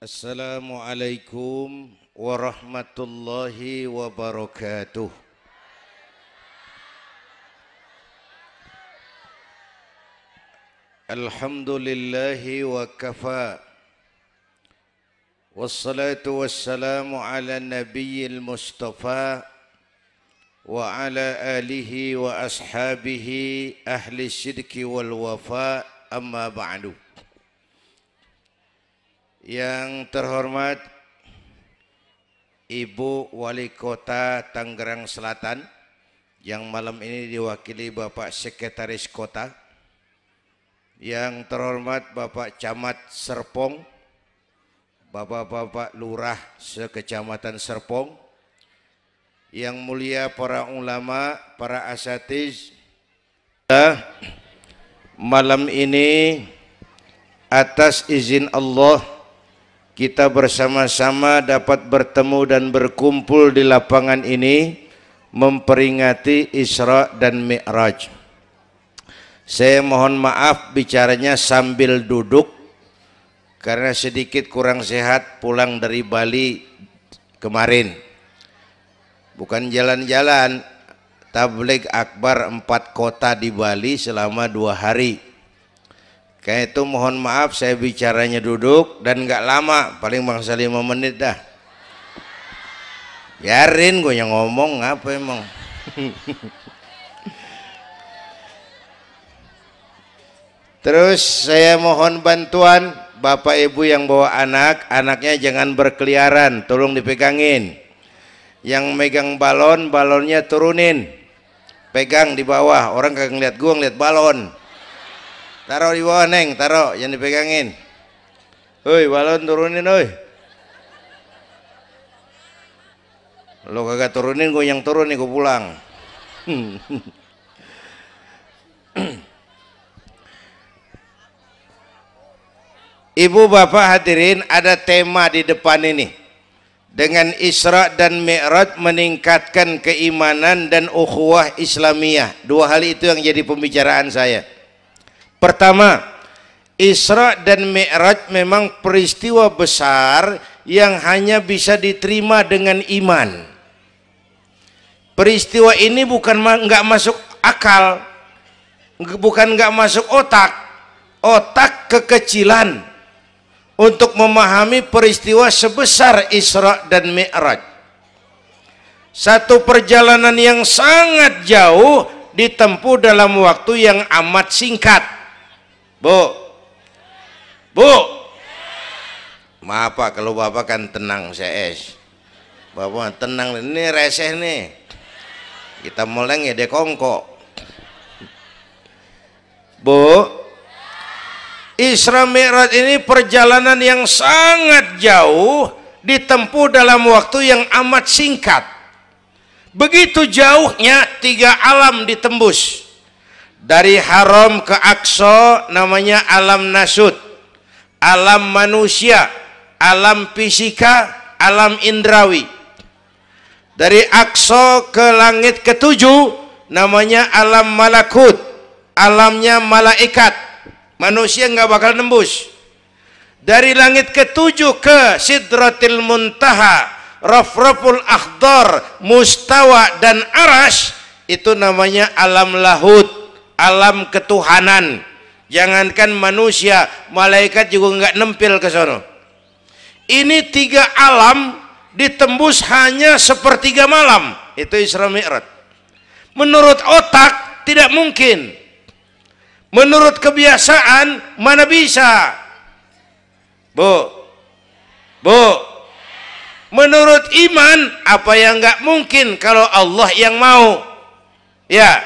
Assalamualaikum warahmatullahi wabarakatuh. Alhamdulillahi wa kafa. Wassalatu wassalamu ala nabiyyil mustafa wa ala alihi wa ashabihi ahli syidki wal wafa, amma ba'du. Yang terhormat Ibu Wali Kota Tangerang Selatan, yang malam ini diwakili Bapak Sekretaris Kota. Yang terhormat Bapak Camat Serpong, Bapak-bapak Lurah sekecamatan Serpong, yang mulia para ulama, para asatiz. Malam ini atas izin Allah kita bersama-sama dapat bertemu dan berkumpul di lapangan ini memperingati Isra dan Mi'raj. Saya mohon maaf bicaranya sambil duduk karena sedikit kurang sehat pulang dari Bali kemarin. Bukan jalan-jalan, tabligh akbar 4 kota di Bali selama 2 hari. Kayak itu mohon maaf saya bicaranya duduk dan nggak lama, paling bangsa 5 menit dah. Biarin gue yang ngomong, apa emang. Terus saya mohon bantuan Bapak Ibu yang bawa anak, anaknya jangan berkeliaran, tolong dipegangin. Yang megang balon, balonnya turunin, pegang di bawah, orang kagak ngeliat gua, ngeliat balon. Taruh di bawah neng, taruh, jangan dipegangin. Hoi, balon turunin, hoi. Lo kagak turunin, gue yang turun nih, gue pulang. Ibu bapak hadirin, ada tema di depan ini. Dengan Isra dan Mi'raj meningkatkan keimanan dan ukhuwah Islamiyah. 2 hal itu yang jadi pembicaraan saya. Pertama, Isra dan Mi'raj memang peristiwa besar yang hanya bisa diterima dengan iman. Peristiwa ini bukan nggak masuk akal, bukan nggak masuk otak. Otak kekecilan untuk memahami peristiwa sebesar Isra dan Mi'raj. Satu perjalanan yang sangat jauh ditempuh dalam waktu yang amat singkat. Bu, maaf Pak, kalau Bapak kan tenang CS. Bapak tenang, ini reseh nih. Kita meleng ya dekongko. Bu, Isra Mi'raj ini perjalanan yang sangat jauh ditempuh dalam waktu yang amat singkat. Begitu jauhnya 3 alam ditembus. Dari haram ke Aqsa namanya alam nasut, alam manusia, alam fisika, alam indrawi. Dari Aqsa ke langit ke-7 namanya alam malakut, alamnya malaikat. Manusia nggak bakal nembus. Dari langit ke-7 ke Sidratil Muntaha, Rafraful Akhdar, Mustawa dan Arash, itu namanya alam lahut, alam ketuhanan. Jangankan manusia, malaikat juga nggak nempel ke sono. Ini 3 alam ditembus hanya sepertiga malam. Itu Isra Mi'raj. Menurut otak tidak mungkin. Menurut kebiasaan mana bisa? Bu, menurut iman apa yang nggak mungkin kalau Allah yang mau? Ya,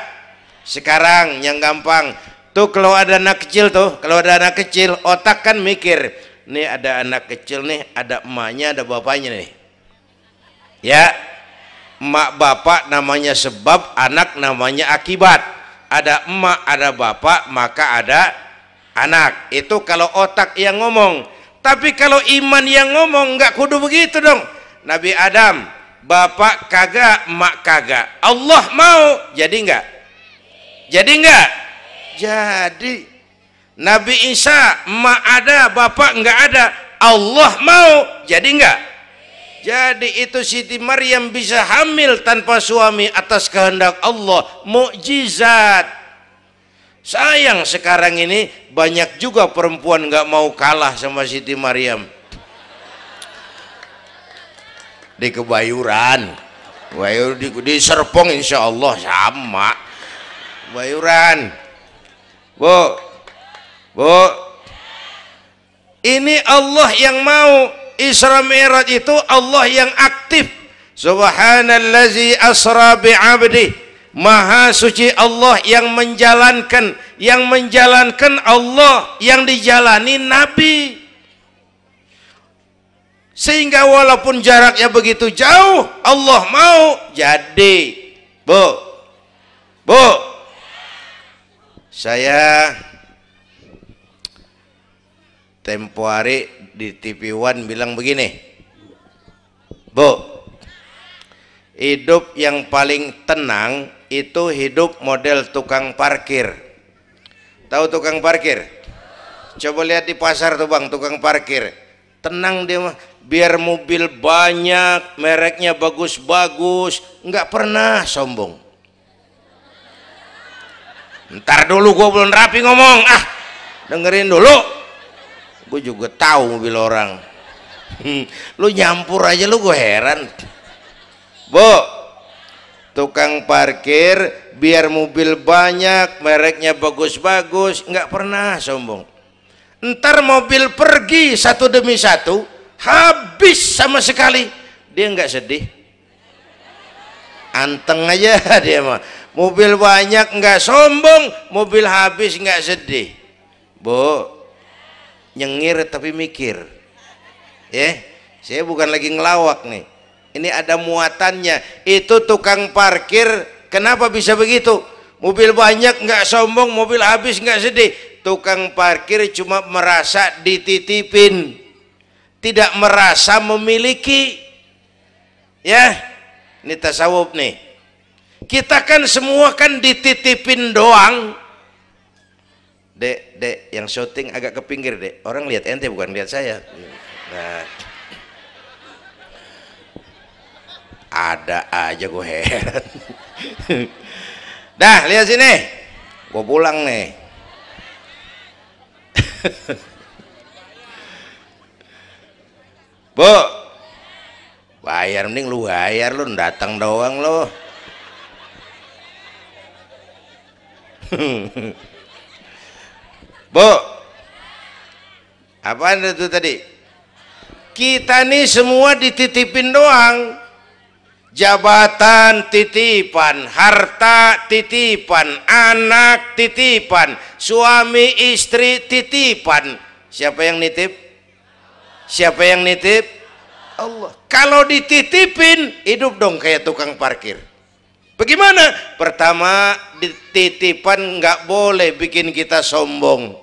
sekarang yang gampang tuh, kalau ada anak kecil tuh, kalau ada anak kecil otak kan mikir, nih ada anak kecil nih, ada emaknya, ada bapaknya nih. Ya, emak bapak namanya sebab, anak namanya akibat. Ada emak, ada bapak, maka ada anak. Itu kalau otak yang ngomong. Tapi kalau iman yang ngomong, nggak kudu begitu dong. Nabi Adam, bapak kagak, emak kagak, Allah mau, jadi nggak? Jadi nggak? Jadi. Nabi Isa, emak ada, bapak nggak ada, Allah mau, jadi enggak? Jadi itu Siti Maryam bisa hamil tanpa suami atas kehendak Allah, mukjizat. Sayang sekarang ini banyak juga perempuan nggak mau kalah sama Siti Maryam. Di Kebayuran, di Serpong insya Allah sama. Kebayuran, bu, ini Allah yang mau. Isra Mi'raj itu Allah yang aktif. Subhanallazi asra bi'abdi, maha suci Allah yang menjalankan Allah, yang dijalani Nabi. Sehingga walaupun jaraknya begitu jauh, Allah mau jadi. Bu, saya tempo hari di TV One bilang begini, Bu, hidup yang paling tenang itu hidup model tukang parkir. Tahu tukang parkir? Coba lihat di pasar tuh bang, tukang parkir. Tenang dia mah, biar mobil banyak, mereknya bagus-bagus, nggak pernah sombong. Ntar dulu gue belum rapi ngomong, dengerin dulu. Gue juga tahu mobil orang. Lu nyampur aja lu, gue heran. Bu, tukang parkir biar mobil banyak, mereknya bagus-bagus, nggak pernah sombong. Ntar mobil pergi satu demi satu, habis sama sekali, dia nggak sedih, anteng aja dia mah. Mobil banyak nggak sombong, mobil habis nggak sedih. Bu, nyengir tapi mikir, ya. Saya bukan lagi ngelawak nih, ini ada muatannya. Itu tukang parkir kenapa bisa begitu? Mobil banyak nggak sombong, mobil habis nggak sedih. Tukang parkir cuma merasa dititipin, tidak merasa memiliki. Ya, ini tasawuf nih. Kita kan semua kan dititipin doang. Dek, yang syuting agak ke pinggir, Dek. Orang lihat ente bukan lihat saya. Nah, ada aja gue heran. Dah, lihat sini. Gue pulang nih. Bu, bayar, mending lu bayar, lu datang doang lu. Bu, apaan itu tadi? Kita nih semua dititipin doang. Jabatan titipan, harta titipan, anak titipan, suami istri titipan. Siapa yang nitip? Siapa yang nitip? Allah. Kalau dititipin, hidup dong kayak tukang parkir. Bagaimana? Pertama, titipan nggak boleh bikin kita sombong.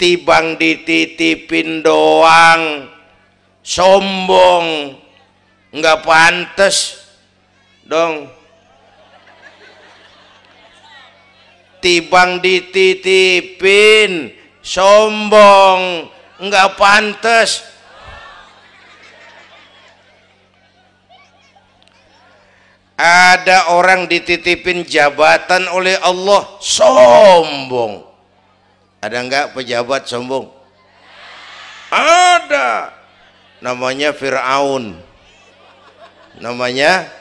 Tibang dititipin doang sombong, nggak pantas dong. Tibang dititipin sombong, nggak pantas. Ada orang dititipin jabatan oleh Allah sombong. Ada enggak pejabat sombong? Ada. Namanya Fir'aun. Namanya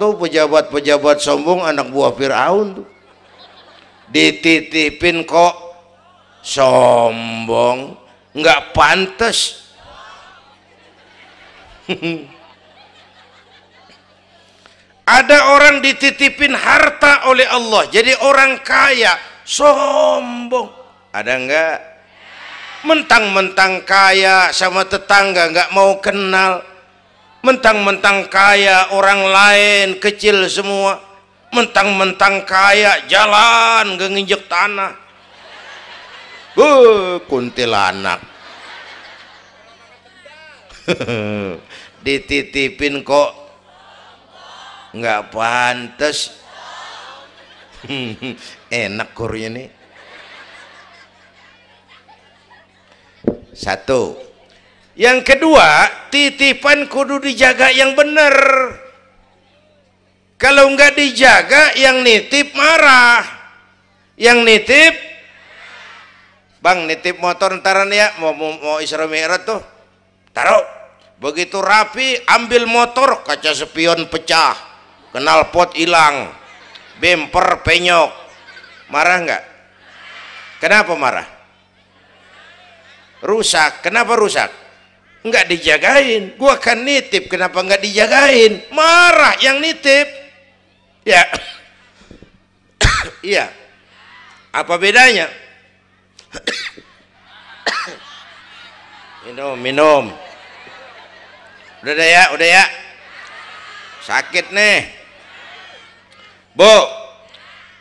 tuh pejabat-pejabat sombong, anak buah Fir'aun tuh. Dititipin kok sombong, enggak pantas. Ada orang dititipin harta oleh Allah, jadi orang kaya, sombong. Ada enggak? Mentang-mentang kaya sama tetangga enggak mau kenal. Mentang-mentang kaya orang lain kecil semua. Mentang-mentang kaya jalan enggak nginjek tanah. Kuntilanak. Dititipin kok nggak pantas. Enak kurnya nih. Satu. Yang kedua, titipan kudu dijaga yang benar. Kalau nggak dijaga, yang nitip marah. Yang nitip, bang nitip motor ntaran ya, mau Isra Mi'raj tuh, taruh. Begitu rapi, ambil motor, kaca spion pecah, knalpot hilang, bemper penyok. Marah nggak? Kenapa marah? Rusak. Kenapa rusak? Nggak dijagain. Gua kan nitip, kenapa nggak dijagain? Marah yang nitip. Ya. Iya. Apa bedanya? Minum. Udah ya. Sakit nih. Bu,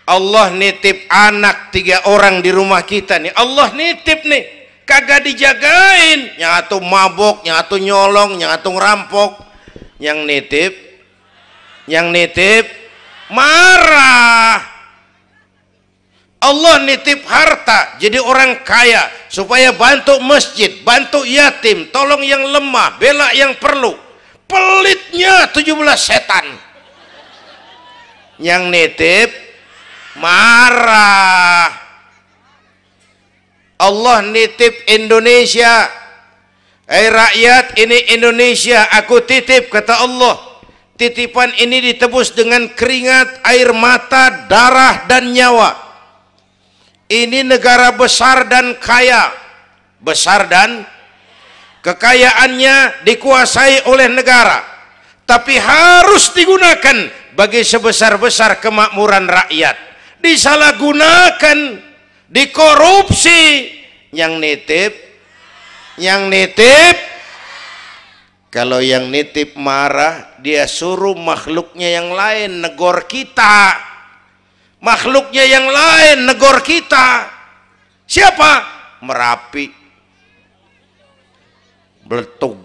Allah nitip anak 3 orang di rumah kita nih. Allah nitip nih, kagak dijagain, nyatu mabok, nyatu nyolong, nyatu ngerampok. Yang nitip marah. Allah nitip harta jadi orang kaya supaya bantu masjid, bantu yatim, tolong yang lemah, bela yang perlu. Pelitnya 17 setan. Yang nitip marah. Allah nitip Indonesia. Rakyat, ini Indonesia aku titip, kata Allah. Titipan ini ditebus dengan keringat, air mata, darah dan nyawa. Ini negara besar dan kaya. Besar dan kekayaannya dikuasai oleh negara, tapi harus digunakan bagi sebesar-besar kemakmuran rakyat. Disalahgunakan, dikorupsi. Yang nitip, kalau yang nitip marah, dia suruh makhluknya yang lain negor kita. Makhluknya yang lain negor kita. Siapa? Merapi, Beletung,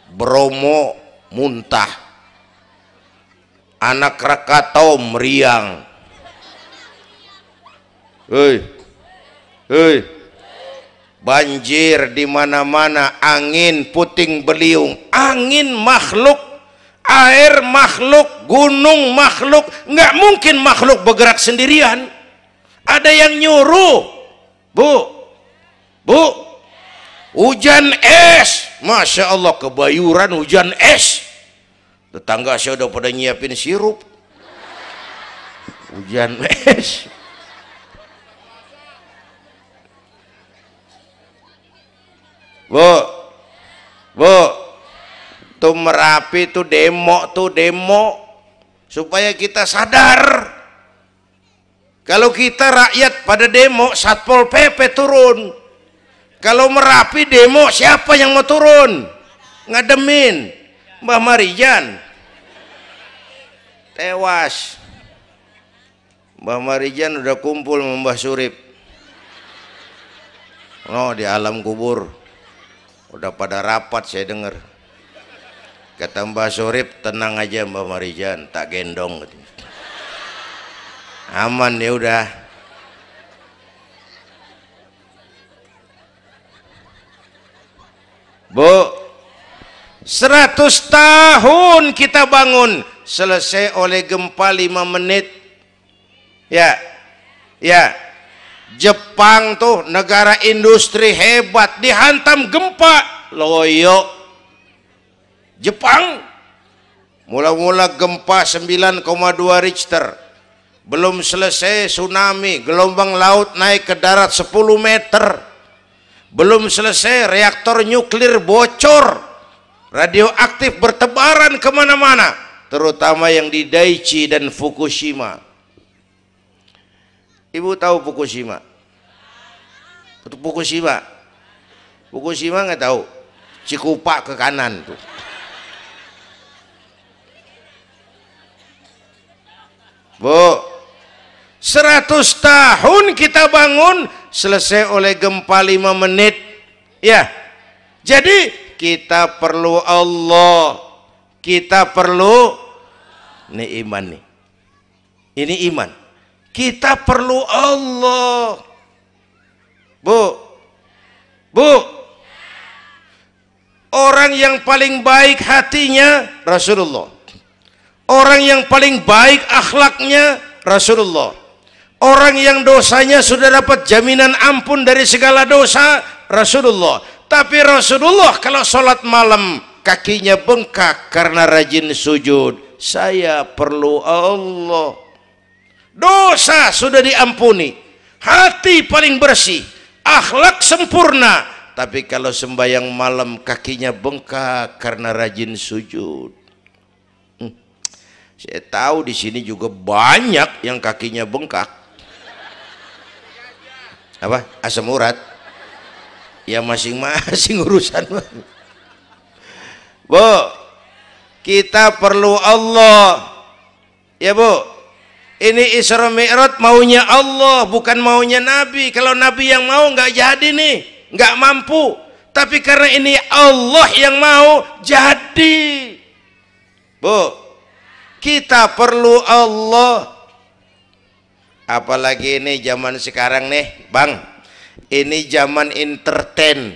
Bromo muntah, Anak Krakatau meriang. Hei, banjir di mana-mana, angin puting beliung, angin makhluk, air makhluk, gunung makhluk. Nggak mungkin makhluk bergerak sendirian. Ada yang nyuruh. Bu, hujan es, masya Allah, kebayuran hujan es. Tetangga saya udah pada nyiapin sirup. Hujan es. Bu, tuh Merapi tuh demo supaya kita sadar. Kalau kita rakyat pada demo, Satpol PP turun. Kalau Merapi demo, siapa yang mau turun? Ngademin Mbah Marijan tewas. Mbah Marijan udah kumpul sama Mbah Surip di alam kubur. Udah pada rapat saya dengar. Kata Mbah Surip, tenang aja Mbah Marijan, tak gendong. Aman ya udah. Bu, 100 tahun kita bangun, selesai oleh gempa 5 menit. Ya. Jepang tuh negara industri hebat, dihantam gempa, loyo. Jepang mula-mula gempa 9,2 Richter, belum selesai tsunami, gelombang laut naik ke darat 10 meter, belum selesai reaktor nuklir bocor, radioaktif bertebaran kemana-mana, terutama yang di Daiichi dan Fukushima. Ibu tahu Fukushima? Fukushima nggak tahu? Cikupa ke kanan tuh. Bu, 100 tahun kita bangun, selesai oleh gempa 5 menit. Ya, jadi kita perlu Allah, kita perlu, ini iman nih, ini iman. Kita perlu Allah. Bu, Bu, orang yang paling baik hatinya Rasulullah, orang yang paling baik akhlaknya Rasulullah, orang yang dosanya sudah dapat jaminan ampun dari segala dosa Rasulullah. Tapi Rasulullah kalau sholat malam kakinya bengkak karena rajin sujud. Saya perlu Allah. Dosa sudah diampuni, hati paling bersih, akhlak sempurna, tapi kalau sembahyang malam kakinya bengkak karena rajin sujud. Saya tahu di sini juga banyak yang kakinya bengkak. Apa? Asam urat. Ya masing-masing urusan. Bu, kita perlu Allah. Ya Bu, ini Isra Mi'raj maunya Allah, bukan maunya Nabi. Kalau Nabi yang mau nggak jadi nih, nggak mampu. Tapi karena ini Allah yang mau, jadi. Bu, kita perlu Allah. Apalagi ini zaman sekarang nih Bang, ini zaman entertain,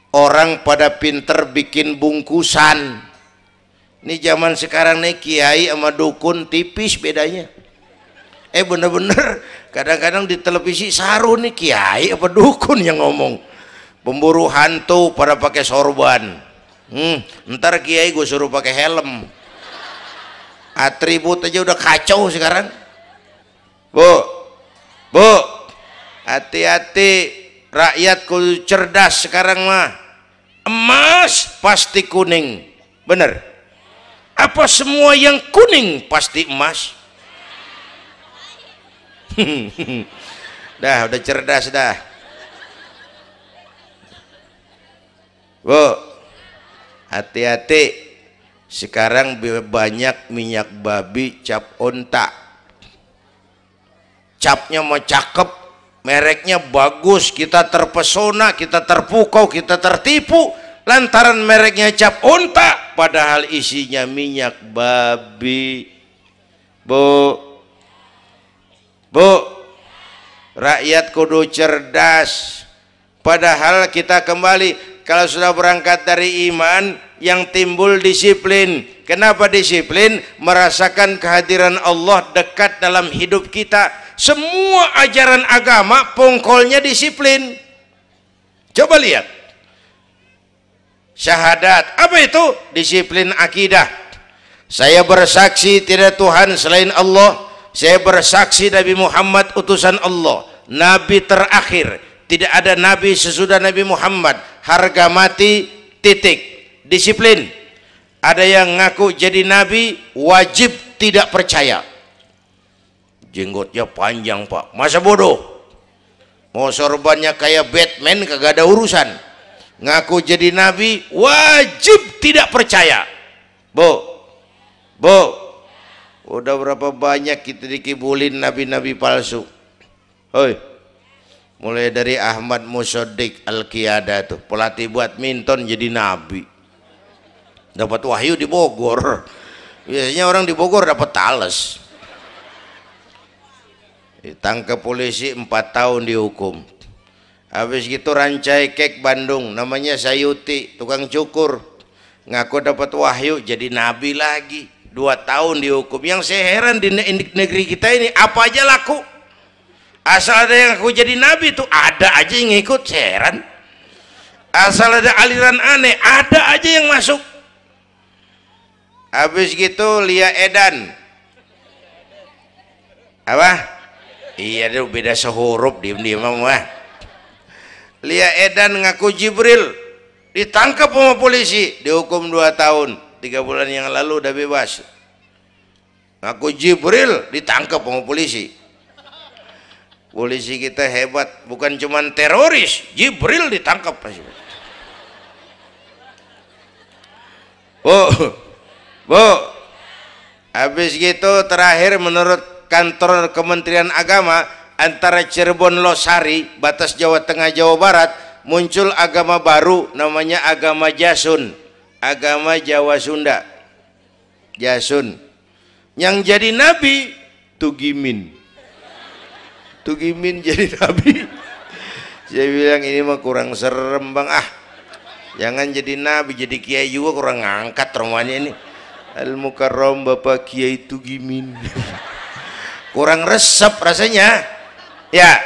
orang pada pinter bikin bungkusan. Ini zaman sekarang nih kiai sama dukun tipis bedanya. Bener-bener kadang-kadang di televisi saru nih kiai apa dukun yang ngomong. Pemburu hantu pada pakai sorban. Ntar kiai gue suruh pakai helm. Atribut aja udah kacau sekarang. Bu, hati-hati, rakyat kudu cerdas sekarang mah. Emas pasti kuning, bener? Apa semua yang kuning pasti emas? Udah cerdas dah. Bu, hati-hati. Sekarang banyak minyak babi cap onta. Capnya mau cakep, mereknya bagus, kita terpesona, kita terpukau, kita tertipu lantaran mereknya cap onta, padahal isinya minyak babi. Bu, rakyat kudu cerdas. Padahal kita kembali, kalau sudah berangkat dari iman, yang timbul disiplin. Kenapa disiplin? Merasakan kehadiran Allah dekat dalam hidup kita. Semua ajaran agama pongkolnya disiplin. Coba lihat syahadat, apa itu? Disiplin akidah. Saya bersaksi tidak Tuhan selain Allah, saya bersaksi Nabi Muhammad utusan Allah, nabi terakhir, tidak ada nabi sesudah Nabi Muhammad, harga mati, titik. Disiplin. Ada yang ngaku jadi nabi, wajib tidak percaya. Jenggotnya panjang Pak, masa bodoh? Mau sorbannya kayak Batman kagak ada urusan. Ngaku jadi nabi, wajib tidak percaya. Bu, udah berapa banyak kita dikibulin nabi-nabi palsu. Hoi, mulai dari Ahmad Musaddiq Al-Qiyada tuh, pelatih badminton jadi nabi. Dapat wahyu di Bogor. Biasanya orang di Bogor dapat tales. Ditangkap polisi 4 tahun dihukum. Habis gitu Rancai Kek Bandung, namanya Sayuti, tukang cukur, ngaku dapat wahyu jadi nabi lagi, 2 tahun dihukum. Yang saya heran di negeri kita ini apa aja laku. Asal ada yang ngaku jadi nabi tuh ada aja yang ngikut, saya heran. Asal ada aliran aneh ada aja yang masuk. Habis gitu Lia Edan, apa? Iya dia beda sehuruf, diem-diem mah. Lia Edan ngaku Jibril, ditangkap sama polisi, dihukum 2 tahun, 3 bulan yang lalu udah bebas. Ngaku Jibril, ditangkap sama polisi. Polisi kita hebat, bukan cuman teroris, Jibril ditangkap. Bu, habis gitu terakhir menurut kantor Kementerian Agama, antara Cirebon Losari, batas Jawa Tengah Jawa Barat, muncul agama baru namanya agama Jasun, agama Jawa Sunda. Jasun. Yang jadi nabi Tugimin. Tugimin jadi nabi. Saya bilang ini mah kurang serem bang, jangan jadi nabi, jadi kiai juga kurang ngangkat rumahnya ini. Al Mukarram Bapak Kiai Tugimin. Kurang resep rasanya ya,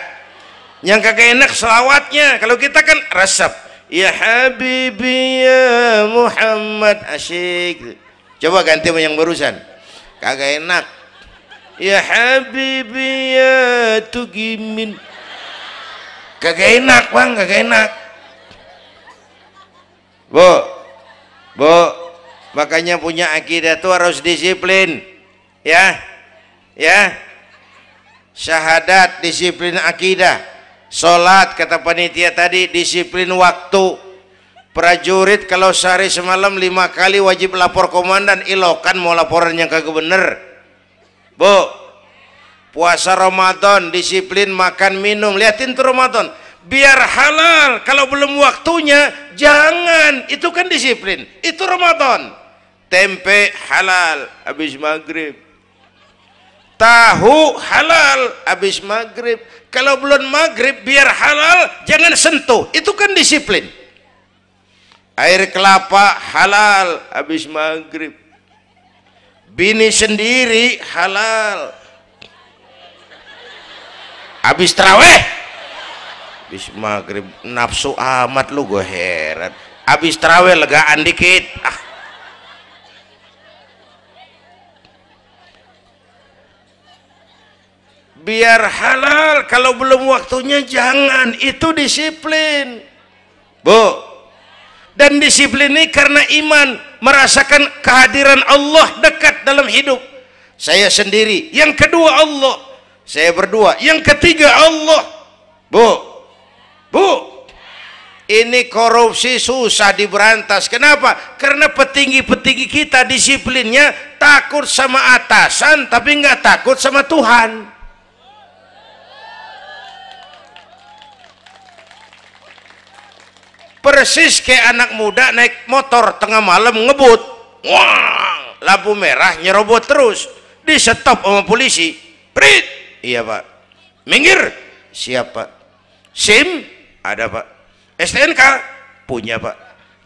yang kagak enak selawatnya. Kalau kita kan resep, ya Habibi ya Muhammad, asyik. Coba ganti sama yang barusan, kagak enak. Ya Habibi ya Tugimin, kagak enak bang, kagak enak. Bu, makanya punya akidah tuh harus disiplin, ya. Syahadat disiplin akidah, sholat kata panitia tadi disiplin waktu. Prajurit kalau sehari semalam 5 kali wajib lapor komandan, ilokan mau laporan yang kagak bener. Bu, puasa Ramadan disiplin makan minum, liatin tuh Ramadan biar halal, kalau belum waktunya jangan, itu kan disiplin, itu Ramadan. Tempe halal habis maghrib, tahu halal habis maghrib, kalau belum maghrib biar halal jangan sentuh, itu kan disiplin. Air kelapa halal habis maghrib, bini sendiri halal habis taraweh. Habis maghrib nafsu amat lu, gue heran. Habis taraweh legaan dikit, biar halal, kalau belum waktunya jangan, itu disiplin. Bu, dan disiplin ini karena iman, merasakan kehadiran Allah dekat dalam hidup. Saya sendiri, yang kedua Allah, saya berdua, yang ketiga Allah. Bu, ini korupsi susah diberantas. Kenapa? Karena petinggi-petinggi kita disiplinnya takut sama atasan tapi nggak takut sama Tuhan. Persis kayak anak muda naik motor tengah malam ngebut, wah, lampu merah nyerobot terus, di stop sama polisi. Prit, iya pak. Minggir, siapa? SIM ada pak, STNK punya pak.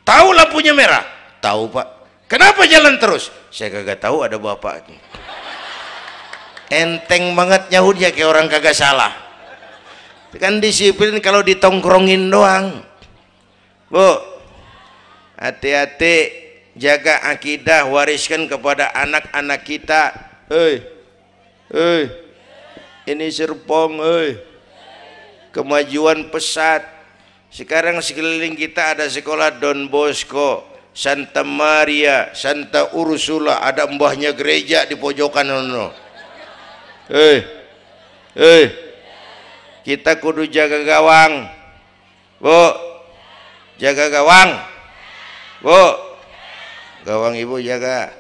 Tahu lampunya merah? Tahu pak. Kenapa jalan terus? Saya kagak tahu, ada bapak. Enteng banget nyahutnya kayak orang kagak salah. Kan disiplin kalau ditongkrongin doang. Bu, hati-hati, jaga akidah, wariskan kepada anak-anak kita. Ini Serpong, kemajuan pesat. Sekarang sekeliling kita ada sekolah Don Bosco, Santa Maria, Santa Ursula, ada mbahnya gereja di pojokan ono. Kita kudu jaga gawang. Bu, jaga gawang. Bu, gawang ibu jaga.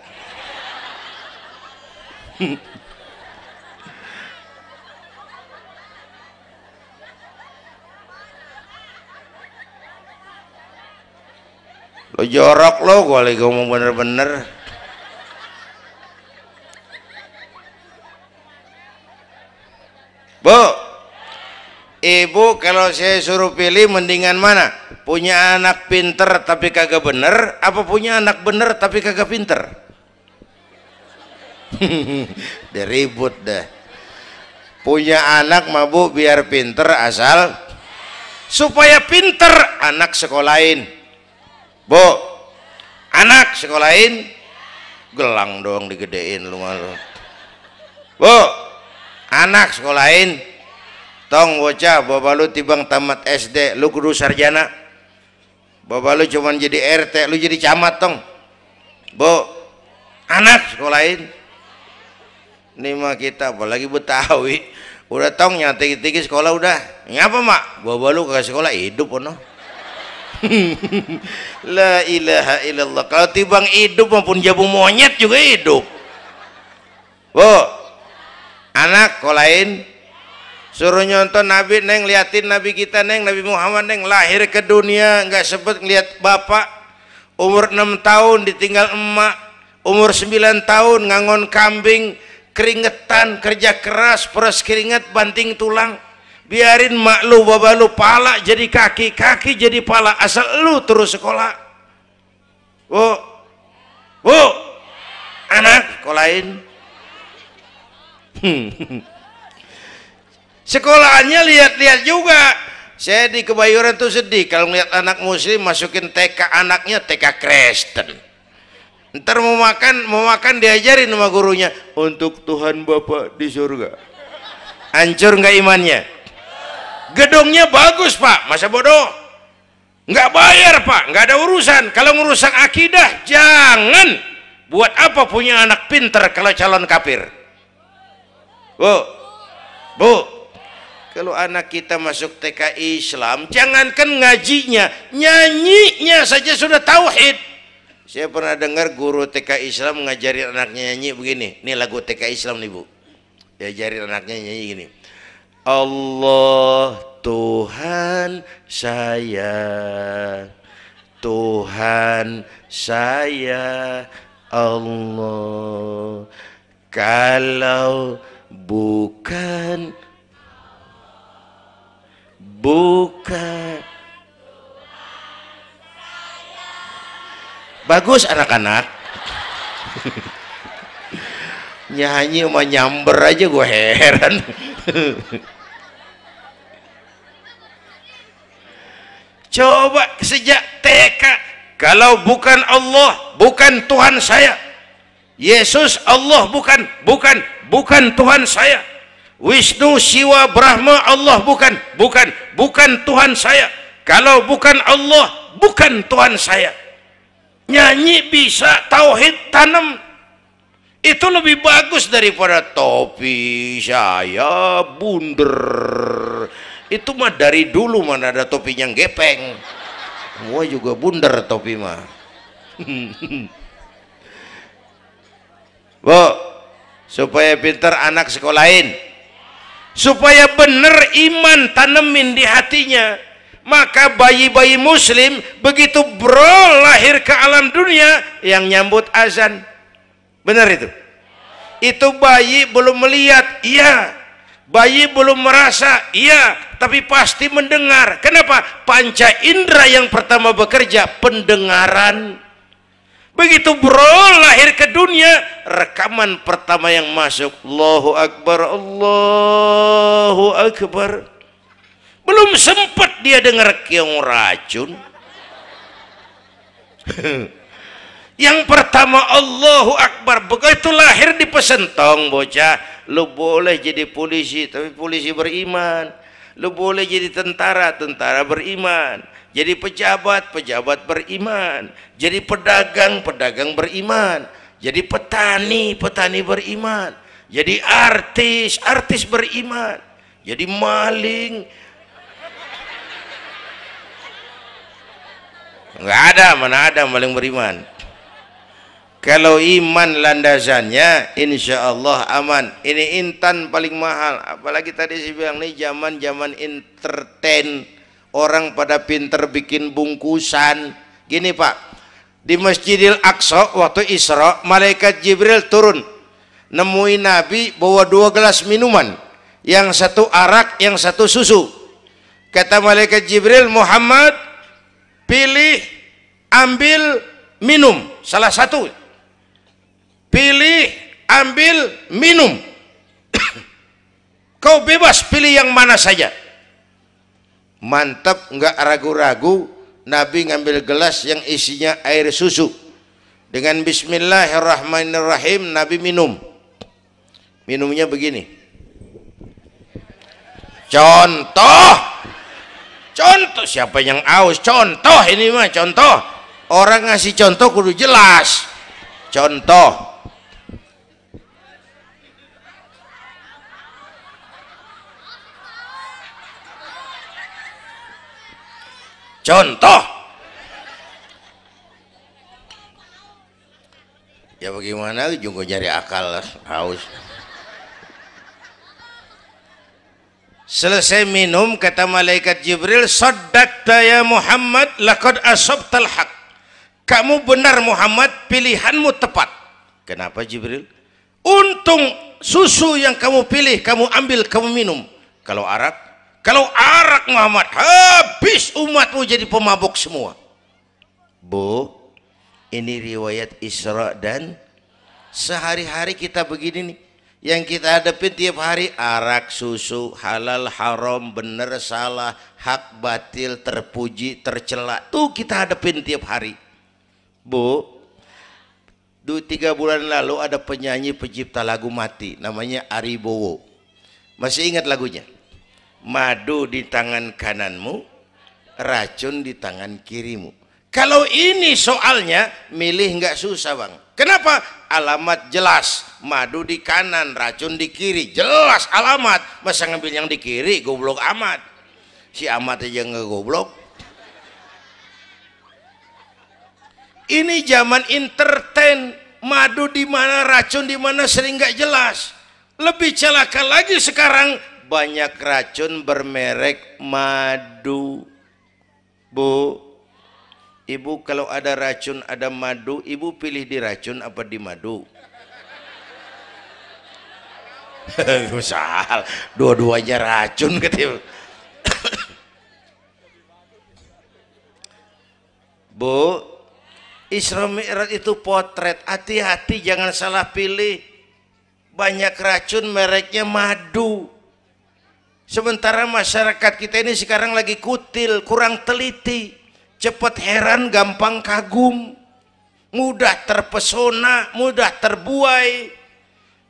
Lo jorok lo, gue lagi ngomong bener-bener. Bu, ibu kalau saya suruh pilih mendingan mana? Punya anak pinter tapi kagak bener, apa punya anak bener tapi kagak pinter? Dia ribut dah. Punya anak mah bu biar pinter, asal supaya pinter anak sekolahin. Bu, anak sekolahin, gelang doang digedein lu malu. Bu, anak sekolahin, tong bocah, bapak lu tibang tamat SD, lu kudu sarjana. Bapak lu cuman jadi RT, lu jadi camat tong. Bu, anak sekolahin. Ini mah kita apalagi Betawi, udah tong nyatik-tiki sekolah udah. Ngapa mak? Bapak lu ke sekolah hidup ono. La ilaha illallah. Kalau tibang hidup maupun jabu monyet juga hidup. Bu, anak sekolahin, suruh nyonton Nabi neng, liatin Nabi kita neng, Nabi Muhammad neng, lahir ke dunia nggak sempet ngeliat bapak, umur 6 tahun ditinggal emak, umur 9 tahun ngangon kambing, keringetan, kerja keras, peras keringat, banting tulang, biarin mak lu baba lu pala jadi kaki, kaki jadi pala, asal lu terus sekolah. Bu anak sekolahin. Sekolahannya lihat-lihat juga. Saya di Kebayoran tuh sedih kalau ngeliat anak muslim masukin TK, anaknya TK Kristen. Ntar mau makan diajarin sama gurunya untuk Tuhan Bapa di surga. Hancur nggak imannya? Gedungnya bagus pak, masa bodoh? Nggak bayar pak, nggak ada urusan. Kalau ngurusan akidah jangan. Buat apa punya anak pinter kalau calon kafir? Bu, kalau anak kita masuk TK Islam, jangankan ngajinya, nyanyinya saja sudah tauhid. Saya pernah dengar guru TK Islam ngajarin anaknya nyanyi begini. Ini lagu TK Islam nih bu. Diajarin anaknya nyanyi gini. Allah Tuhan saya, Tuhan saya Allah. Kalau bukan bagus anak-anak. Nyanyi sama nyamber aja gue heran. Coba sejak TK, kalau bukan Allah, bukan Tuhan saya. Yesus Allah bukan Tuhan saya. Wisnu Siwa Brahma Allah bukan Tuhan saya. Kalau bukan Allah, bukan Tuhan saya. Nyanyi bisa, tauhid tanam. Itu lebih bagus daripada topi saya bunder. Itu mah dari dulu mana ada topinya gepeng. Semua juga bunder topi mah. Bu, supaya pintar anak sekolahin, supaya bener iman tanemin di hatinya. Maka bayi-bayi muslim begitu bro lahir ke alam dunia yang nyambut azan. Benar itu? Itu bayi belum melihat, iya. Bayi belum merasa, iya. Tapi pasti mendengar. Kenapa? Panca indera yang pertama bekerja, pendengaran. Begitu bro lahir ke dunia, rekaman pertama yang masuk, Allahu Akbar, Allahu Akbar. Belum sempat dia dengar keong racun. Yang pertama Allahu Akbar, begitu lahir dipesentong bocah, lu boleh jadi polisi tapi polisi beriman, lu boleh jadi tentara beriman, jadi pejabat beriman, jadi pedagang beriman, jadi petani beriman, jadi artis beriman, jadi maling. Nggak ada, mana ada maling beriman. Kalau iman landasannya insya Allah aman. Ini intan paling mahal. Apalagi tadi saya bilang nih zaman entertain, orang pada pinter bikin bungkusan. Gini pak, di Masjidil Aqsa waktu Isra, malaikat Jibril turun, nemuin Nabi bawa 2 gelas minuman, yang satu arak, yang satu susu. Kata malaikat Jibril, Muhammad, pilih, ambil, minum salah satu. Pilih, ambil, minum. Kau bebas pilih yang mana saja. Mantap, nggak ragu-ragu. Nabi ngambil gelas yang isinya air susu. Dengan Bismillahirrahmanirrahim Nabi minum. Minumnya begini. Contoh, siapa yang aus? Contoh ini mah contoh. Orang ngasih contoh kudu jelas. Contoh. Ya bagaimana juga nyari akal haus. Selesai minum kata malaikat Jibril, saddaqta ya Muhammad laqad asabtal haq. Kamu benar Muhammad, pilihanmu tepat. Kenapa Jibril? Untung susu yang kamu pilih, kamu ambil, kamu minum. Kalau arak, Kalau arak Muhammad, habis umatmu jadi pemabuk semua. Bu, ini riwayat Isra dan sehari-hari kita begini nih. Yang kita hadapin tiap hari arak, susu, halal, haram, benar, salah, hak, batil, terpuji, tercela. Tuh kita hadapin tiap hari. Bu, 3 bulan lalu ada penyanyi pencipta lagu mati, namanya Ari Bowo. Masih ingat lagunya? Madu di tangan kananmu, racun di tangan kirimu. Kalau ini soalnya milih nggak susah bang. Kenapa? Alamat jelas, madu di kanan, racun di kiri, jelas alamat. Masa ngambil yang di kiri, goblok amat. Si amat aja nggak goblok. Ini zaman entertain, madu di mana, racun di mana sering nggak jelas. Lebih celaka lagi sekarang, banyak racun bermerek madu. Bu, ibu kalau ada racun ada madu, ibu pilih di racun apa di madu? Misal dua-duanya racun gitu. Bu, Isra Mi'raj itu potret, hati-hati jangan salah pilih. Banyak racun mereknya madu. Sementara masyarakat kita ini sekarang lagi kutil, kurang teliti, cepat heran, gampang kagum, mudah terpesona, mudah terbuai.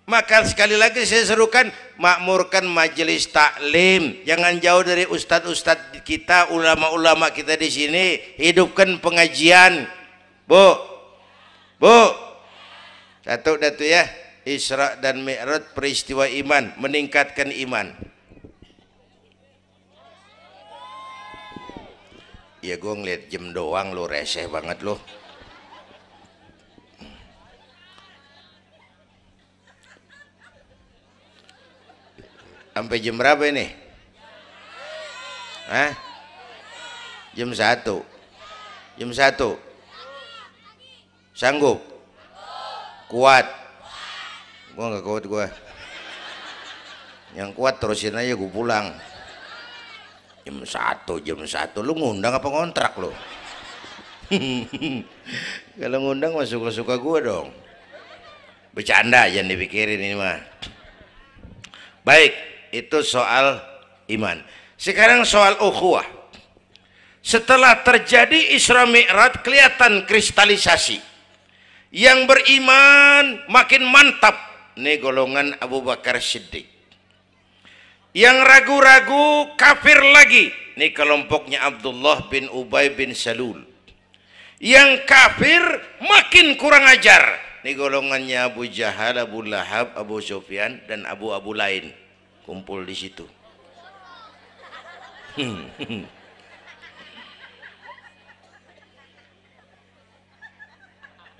Maka sekali lagi saya serukan, makmurkan majelis taklim, jangan jauh dari ustadz-ustadz kita, ulama-ulama kita di sini, hidupkan pengajian. Bu, satu datu ya, Isra dan Mi'raj peristiwa iman, meningkatkan iman. Ya gue ngeliat jam doang, lo reseh banget lo. Sampai jam berapa ini? Hah? Jam 1. Jam 1. Sanggup? Kuat? Gue gak kuat gue. Yang kuat terusin aja, gue pulang. Jam 1, lu ngundang apa ngontrak lu? Kalau ngundang mah suka-suka gue dong. Bercanda, jangan dipikirin ini mah. Baik, itu soal iman. Sekarang soal ukhuwah. Setelah terjadi Isra Mi'raj, kelihatan kristalisasi. Yang beriman makin mantap, nih golongan Abu Bakar Siddiq. Yang ragu-ragu kafir lagi, nih kelompoknya Abdullah bin Ubay bin Salul. Yang kafir makin kurang ajar, nih golongannya Abu Jahal, Abu Lahab, Abu Sufyan dan Abu lain kumpul di situ.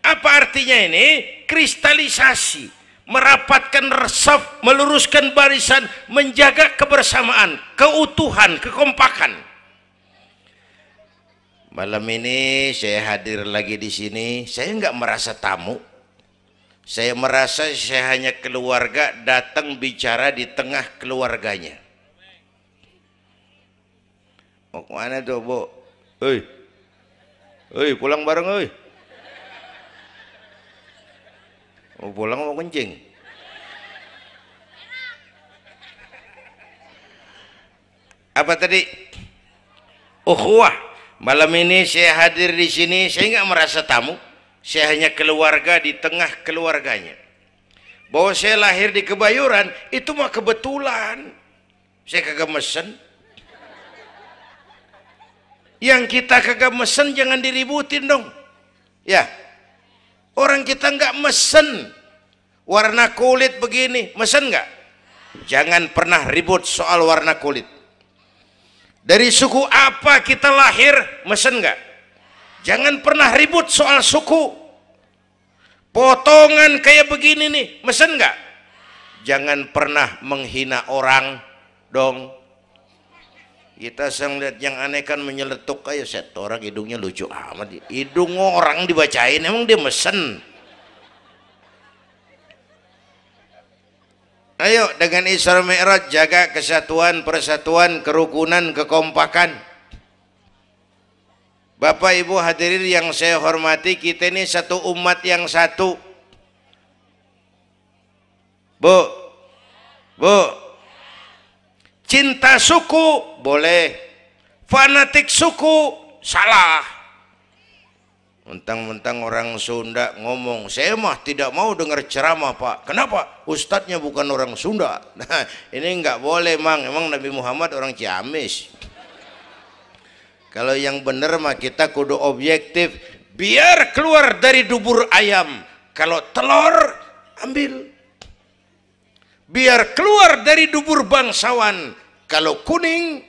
Apa artinya ini? Kristalisasi, merapatkan resaf, meluruskan barisan, menjaga kebersamaan, keutuhan, kekompakan. Malam ini saya hadir lagi di sini, saya nggak merasa tamu. Saya merasa saya hanya keluarga datang bicara di tengah keluarganya. Mau kemana tuh, Bu? Pulang bareng, oi. Mau pulang mau kencing? Apa tadi? Ukhuwah. Malam ini saya hadir di sini, saya nggak merasa tamu. Saya hanya keluarga di tengah keluarganya. Bahwa saya lahir di Kebayoran itu mah kebetulan. Saya kagak mesen. Yang kita kagak mesen jangan diributin dong. Ya. Orang kita nggak mesen warna kulit begini, mesen nggak? Jangan pernah ribut soal warna kulit. Dari suku apa kita lahir, mesen nggak? Jangan pernah ribut soal suku. Potongan kayak begini nih, mesen nggak? Jangan pernah menghina orang dong. Kita sedang lihat yang aneh kan menyeletuk kayak set orang hidungnya lucu amat. Hidung orang dibacain, emang dia mesen? Ayo dengan Isra Mi'raj jaga kesatuan, persatuan, kerukunan, kekompakan. Bapak Ibu hadirin yang saya hormati, kita ini satu umat yang satu. Bu, cinta suku boleh, fanatik suku salah. Mentang-mentang orang Sunda ngomong, saya mah tidak mau dengar ceramah Pak. Kenapa? Ustadznya bukan orang Sunda. Nah, ini nggak boleh Mang. Emang Nabi Muhammad orang Ciamis. Kalau yang benar mah kita kudu objektif. Biar keluar dari dubur ayam. Kalau telur, ambil. Biar keluar dari dubur bangsawan. Kalau kuning,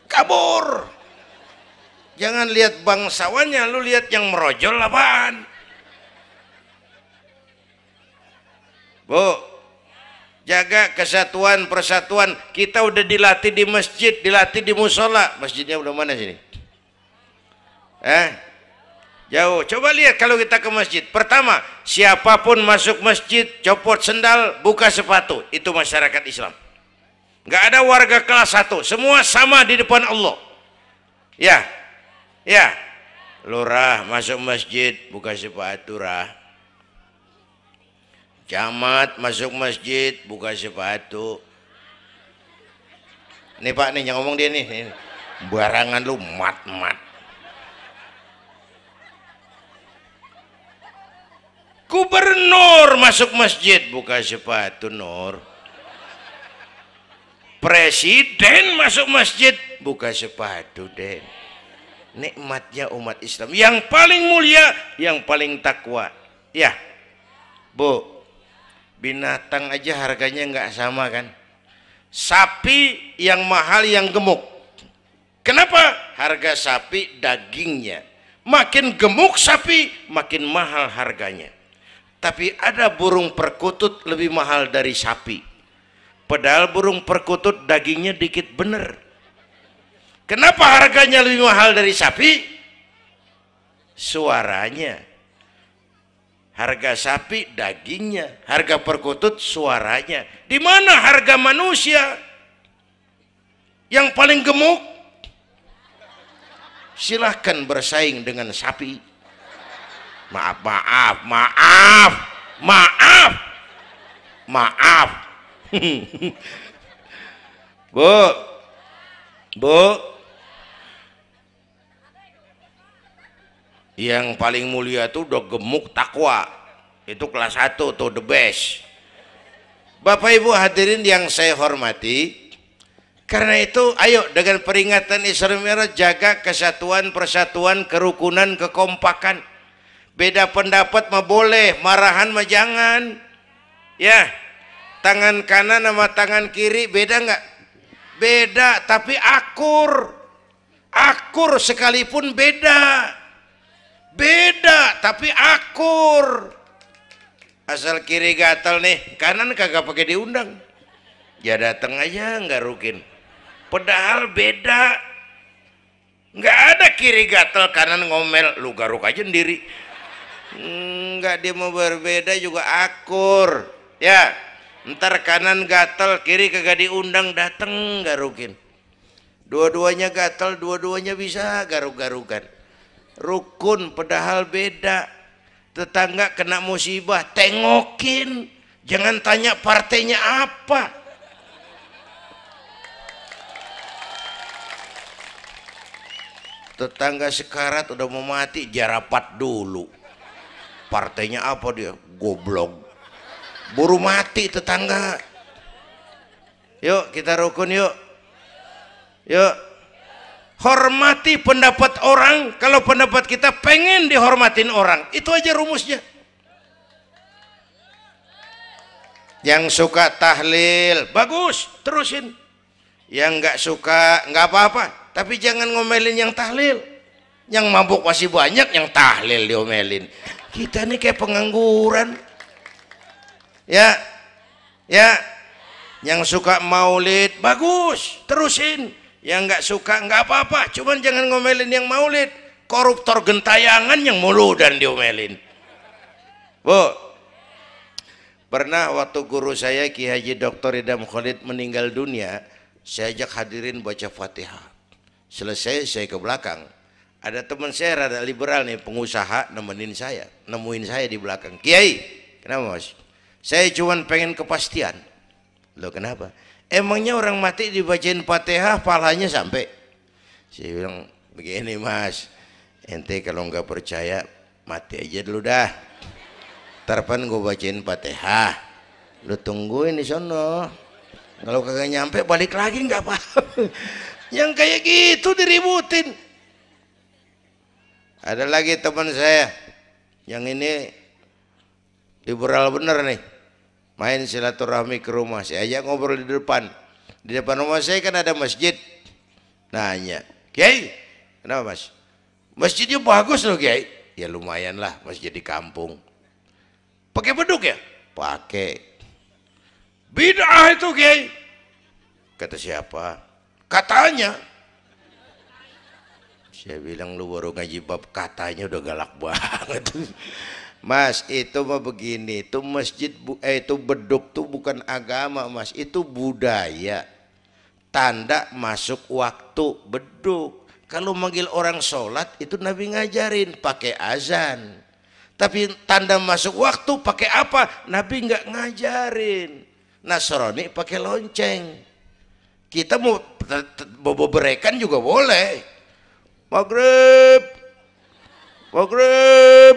kabur. Jangan lihat bangsawannya, lu lihat yang merojol apaan. Bu, jaga kesatuan, persatuan. Kita udah dilatih di masjid, dilatih di musola. Masjidnya udah mana sini? Jauh. Coba lihat kalau kita ke masjid. Pertama, siapapun masuk masjid, copot sendal, buka sepatu. Itu masyarakat Islam. Nggak ada warga kelas 1. Semua sama di depan Allah. Ya, lurah masuk masjid buka sepatu rah. Camat masuk masjid buka sepatu. Nih Pak nih yang ngomong dia nih. Barangan lu mat. Gubernur masuk masjid buka sepatu Nur. Presiden masuk masjid buka sepatu Den. Nikmatnya umat Islam yang paling mulia, yang paling takwa. Ya Bu, binatang aja harganya nggak sama kan. Sapi yang mahal yang gemuk. Kenapa? Harga sapi dagingnya. Makin gemuk sapi makin mahal harganya. Tapi ada burung perkutut lebih mahal dari sapi. Padahal burung perkutut dagingnya dikit bener. Kenapa harganya lebih mahal dari sapi? Suaranya. Harga sapi dagingnya, harga perkutut suaranya. Di mana harga manusia yang paling gemuk? Silahkan bersaing dengan sapi. Maaf. Bu, yang paling mulia itu udah gemuk takwa, itu kelas 1 tuh the best. Bapak Ibu hadirin yang saya hormati, karena itu ayo dengan peringatan Isra Mi'raj jaga kesatuan, persatuan, kerukunan, kekompakan. Beda pendapat mah boleh, marahan mah jangan. Ya, tangan kanan sama tangan kiri beda nggak? Beda, tapi akur sekalipun beda tapi akur. Asal kiri gatal nih, kanan kagak pakai diundang, ya datang aja nggak rukin. Padahal beda, nggak ada kiri gatal kanan ngomel, lu garuk aja sendiri. Nggak, dia mau berbeda juga akur. Ya, ntar kanan gatal kiri kagak diundang, datang garukin. Dua-duanya gatal, dua-duanya bisa garuk-garukan. Rukun padahal beda. Tetangga kena musibah, tengokin, jangan tanya partainya apa. Tetangga sekarat udah mau mati, jarapat dulu. Partainya apa dia? Goblok. Buru mati tetangga. Yuk kita rukun yuk. Hormati pendapat orang. Kalau pendapat kita pengen dihormatin orang, itu aja rumusnya. Yang suka tahlil bagus, terusin. Yang nggak suka nggak apa-apa, tapi jangan ngomelin yang tahlil. Yang mabuk masih banyak, yang tahlil diomelin. Kita nih kayak pengangguran. Ya, yang suka maulid bagus, terusin. Yang nggak suka nggak apa-apa, cuman jangan ngomelin yang maulid. Koruptor gentayangan yang mulu dan diomelin. Bu, Pernah waktu guru saya Ki Haji Dr. Idam Khalid meninggal dunia, saya ajak hadirin baca Fatihah. Selesai saya ke belakang. Ada teman saya rada liberal nih, pengusaha nemuin saya di belakang. Kiai, kenapa Mas? Saya cuma pengen kepastian. Loh kenapa? Emangnya orang mati dibacain Fatihah pahalanya sampai? Saya bilang begini Mas, ente kalau nggak percaya mati aja dulu dah. Tarpan gue bacain Fatihah, lu tungguin di sono. Kalau kagak nyampe balik lagi nggak apa-apa. Yang kayak gitu diributin. Ada lagi teman saya, yang ini liberal bener nih, main silaturahmi ke rumah. Saya ajak ngobrol di depan. Di depan rumah saya kan ada masjid. Nanya, Kiai, kenapa Mas? Masjidnya bagus loh Kiai. Ya lumayan lah, masjid di kampung. Pakai beduk ya? Pakai. Bid'ah itu Kiai. Kata siapa? Katanya. Saya bilang lu baru ngaji bab katanya udah galak banget. Mas itu mah begini, itu masjid itu beduk tuh bukan agama Mas, itu budaya. Tanda masuk waktu beduk. Kalau manggil orang sholat itu Nabi ngajarin pakai azan. Tapi tanda masuk waktu pakai apa? Nabi nggak ngajarin. Nasrani pakai lonceng. Kita mau berekan juga boleh. Maghrib, maghrib,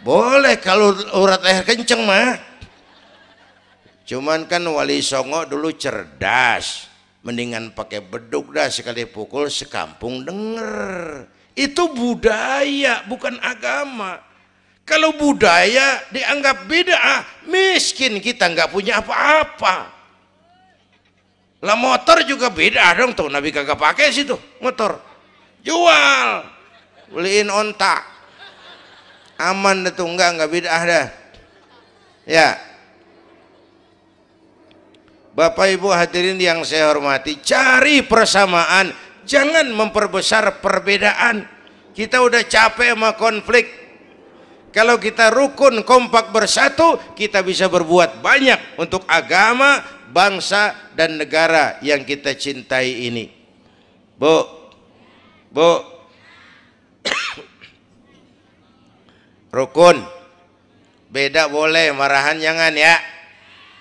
boleh kalau urat leher kenceng mah. Cuman kan Wali Songo dulu cerdas, mendingan pakai beduk dah, sekali pukul sekampung denger. Itu budaya bukan agama. Kalau budaya dianggap bid'ah, miskin kita nggak punya apa-apa. Lah motor juga bid'ah dong tuh, Nabi kagak pakai situ motor. Jual, beliin onta, aman dah tuh, nggak bid'ah dah. Ya, Bapak Ibu hadirin yang saya hormati, cari persamaan, jangan memperbesar perbedaan. Kita udah capek sama konflik. Kalau kita rukun kompak bersatu, kita bisa berbuat banyak untuk agama, bangsa dan negara yang kita cintai ini. Bu, rukun, beda boleh, marahan jangan ya.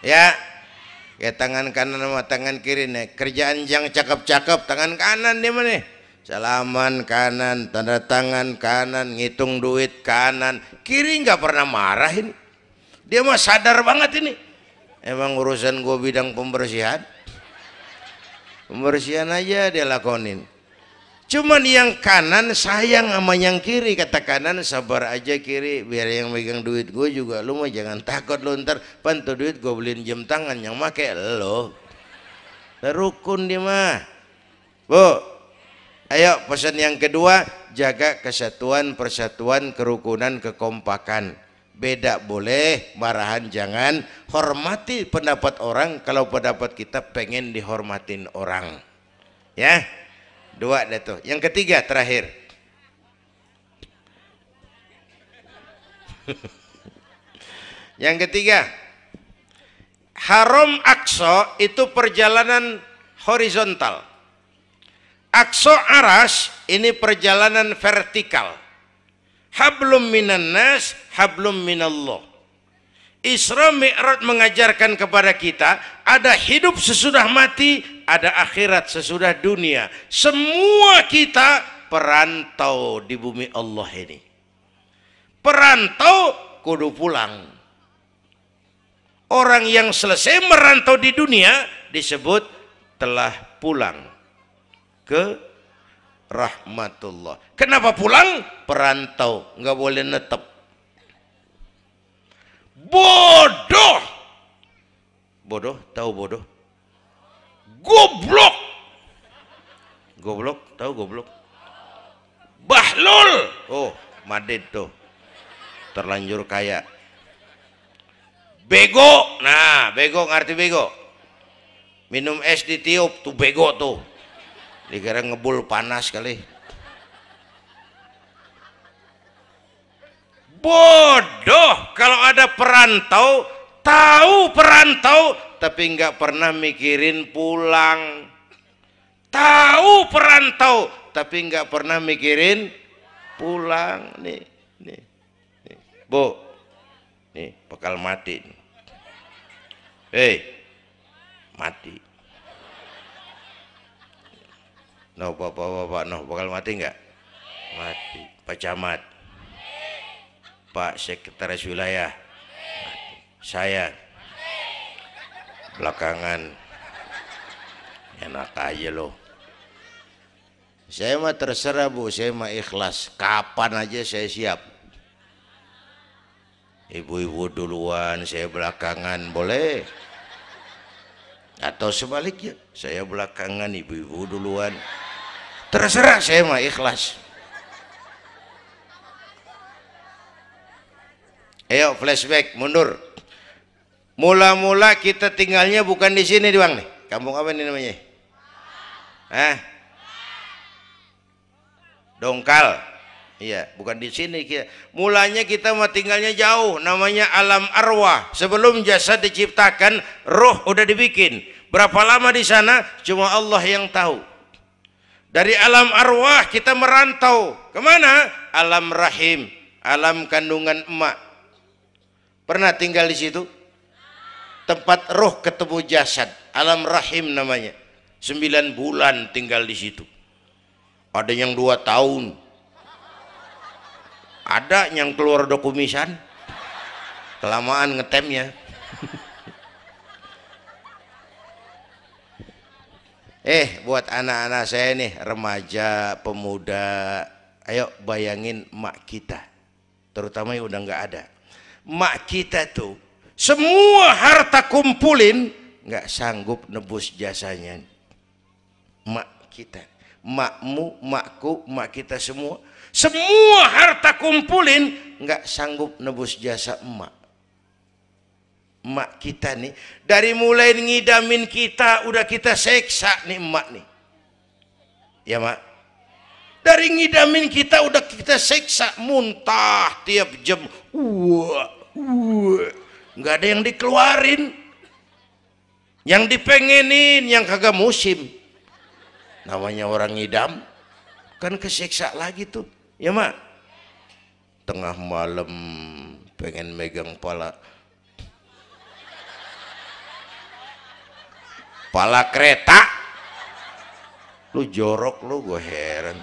Ya, kayak tangan kanan sama tangan kiri nih. Kerjaan yang cakep-cakep tangan kanan dia mana? Salaman kanan, tanda tangan kanan, ngitung duit kanan. Kiri nggak pernah marah ini. Dia mah sadar banget ini. Emang urusan gue bidang pembersihan. Pembersihan aja dia lakonin. Cuman yang kanan sayang sama yang kiri. Kata kanan sabar aja kiri, biar yang megang duit gue juga. Lu mah jangan takut lu, ntar pantu duit gue beliin jam tangan yang make lo. Rukun dia mah. Bu, ayo pesan yang kedua, jaga kesatuan, persatuan, kerukunan, kekompakan. Beda boleh, marahan jangan. Hormati pendapat orang kalau pendapat kita pengen dihormatin orang. Ya, dua dah tuh. Yang ketiga terakhir. Yang ketiga, Haram Aqsa itu perjalanan horizontal. Aqsa Aras ini perjalanan vertikal. Hablum minan nas, hablum minallah. Isra Mi'raj mengajarkan kepada kita ada hidup sesudah mati, ada akhirat sesudah dunia. Semua kita perantau di bumi Allah ini. Perantau kudu pulang. Orang yang selesai merantau di dunia disebut telah pulang ke rahmatullah. Kenapa pulang? Perantau, nggak boleh netep. Bodoh, bodoh, tahu bodoh? Goblok, goblok, tahu goblok? Bahlul, oh Madid tuh, terlanjur kaya. Bego, nah bego ngerti bego? Minum es ditiup tuh bego tuh. Dikira ngebul panas kali. Bodoh, kalau ada perantau tahu perantau tapi nggak pernah mikirin pulang. Tahu perantau tapi nggak pernah mikirin pulang. Nih, Bu, nih bakal mati. Hei, mati. No, bapak, no, bakal mati nggak? Mati. Pak Camat, Pak Sekretaris Wilayah, saya belakangan enak aja loh. Saya mah terserah Bu, saya mah ikhlas. Kapan aja saya siap. Ibu-ibu duluan, saya belakangan, boleh. Atau sebaliknya, saya belakangan, ibu-ibu duluan. Terserah, saya mah ikhlas. Ayo flashback, mundur. Mula-mula kita tinggalnya bukan di sini Bang nih. Kampung apa ini namanya? Hah? Dongkal. Iya, bukan di sini kita. Mulanya kita mah tinggalnya jauh, namanya alam arwah. Sebelum jasad diciptakan, roh udah dibikin. Berapa lama di sana? Cuma Allah yang tahu. Dari alam arwah kita merantau kemana? Alam rahim, alam kandungan emak. Pernah tinggal di situ? Tempat roh ketemu jasad, alam rahim namanya. 9 bulan tinggal di situ. Ada yang 2 tahun. Ada yang keluar dokumisan. Kelamaan ngetemnya. Buat anak-anak saya nih, remaja, pemuda, ayo bayangin emak kita. Terutama yang udah nggak ada. Emak kita tuh semua harta kumpulin nggak sanggup nebus jasanya. Emak kita, emakmu, emakku, emak kita semua harta kumpulin nggak sanggup nebus jasa emak. Emak kita nih dari mulai ngidamin kita udah kita seksa nih emak nih. Ya mak, dari ngidamin kita udah kita seksa, muntah tiap jam. Nggak ada yang dikeluarin, yang dipengenin, yang kagak musim. Namanya orang ngidam kan kesiksa lagi tuh. Ya mak, tengah malam pengen megang pala kereta, lu jorok lu, gue heran.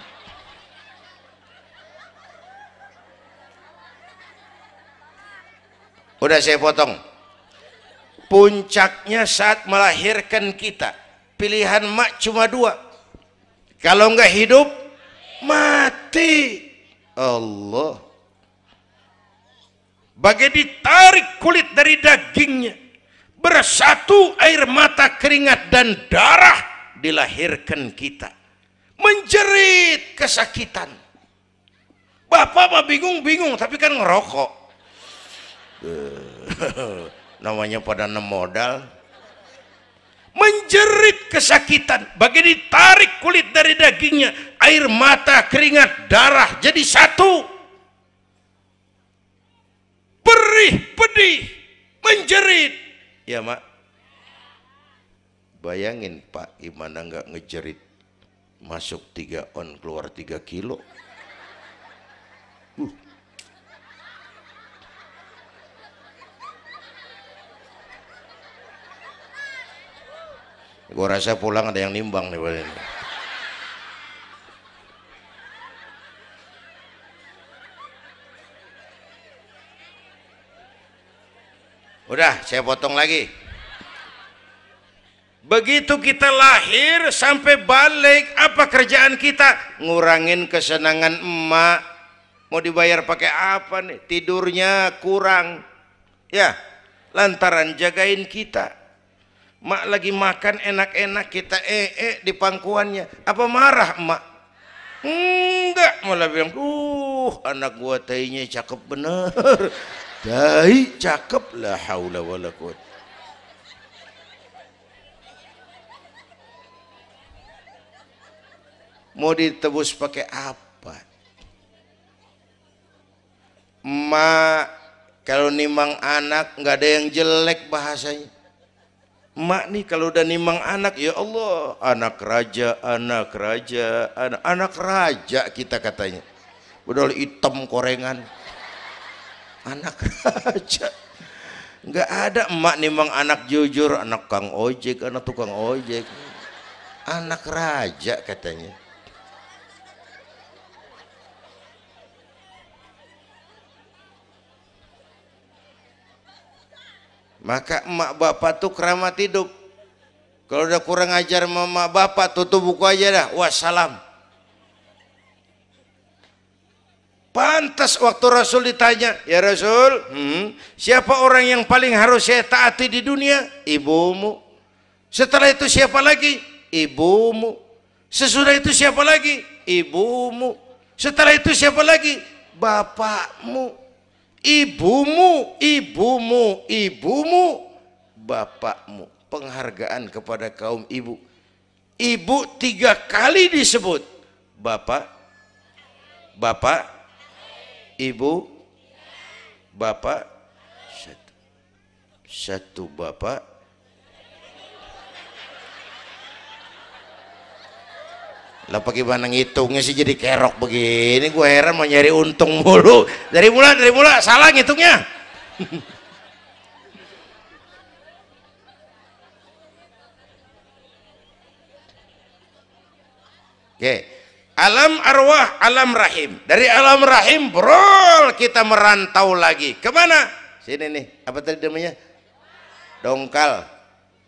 Udah saya potong. Puncaknya saat melahirkan kita, pilihan mak cuma 2. Kalau nggak hidup, mati. Allah. Bagai ditarik kulit dari dagingnya, bersatu air mata, keringat dan darah, dilahirkan kita. Menjerit kesakitan. Bapak mah bingung-bingung tapi kan ngerokok. Namanya pada modal. Menjerit kesakitan, bagai ditarik kulit dari dagingnya, air mata, keringat, darah jadi satu. Perih, pedih, menjerit. Ya mak, bayangin Pak, gimana nggak ngejerit. Masuk 3 on, keluar 3 kilo. Gue rasa pulang ada yang nimbang nih. Udah saya potong lagi. Begitu kita lahir sampai balik, apa kerjaan kita? Ngurangin kesenangan emak. Mau dibayar pakai apa nih? Tidurnya kurang. Ya, lantaran jagain kita. Mak lagi makan enak-enak, kita di pangkuannya. Apa marah emak? Enggak, malah bilang, anak gua tainya cakep bener. Tai cakep, la haula wala quwwata. Mau ditebus pakai apa? Emak Kalau nimang anak nggak ada yang jelek bahasanya. Emak nih kalau udah nimang anak, ya Allah, anak raja, anak raja, anak raja kita katanya. Udah hitam korengan. Anak raja. Nggak ada emak nimang anak jujur, anak kang ojek, anak tukang ojek. Anak raja katanya. Maka emak bapak tuh keramat hidup. Kalau udah kurang ajar sama emak bapak, tutup buku aja dah. Wassalam. Pantas waktu Rasul ditanya, ya Rasul, siapa orang yang paling harus saya taati di dunia? Ibumu. Setelah itu siapa lagi? Ibumu. Sesudah itu siapa lagi? Ibumu. Setelah itu siapa lagi? Bapakmu. Ibumu, ibumu, ibumu, bapakmu. Penghargaan kepada kaum ibu. Ibu 3 kali disebut. Bapak, bapak, ibu, bapak, satu bapak, lah bagaimana ngitungnya sih jadi kerok begini? Gue heran, mau nyari untung mulu. Dari mula salah ngitungnya. Oke, alam arwah, alam rahim. Dari alam rahim, brol, kita merantau lagi. Kemana? Sini nih, apa tadi namanya? Dongkal.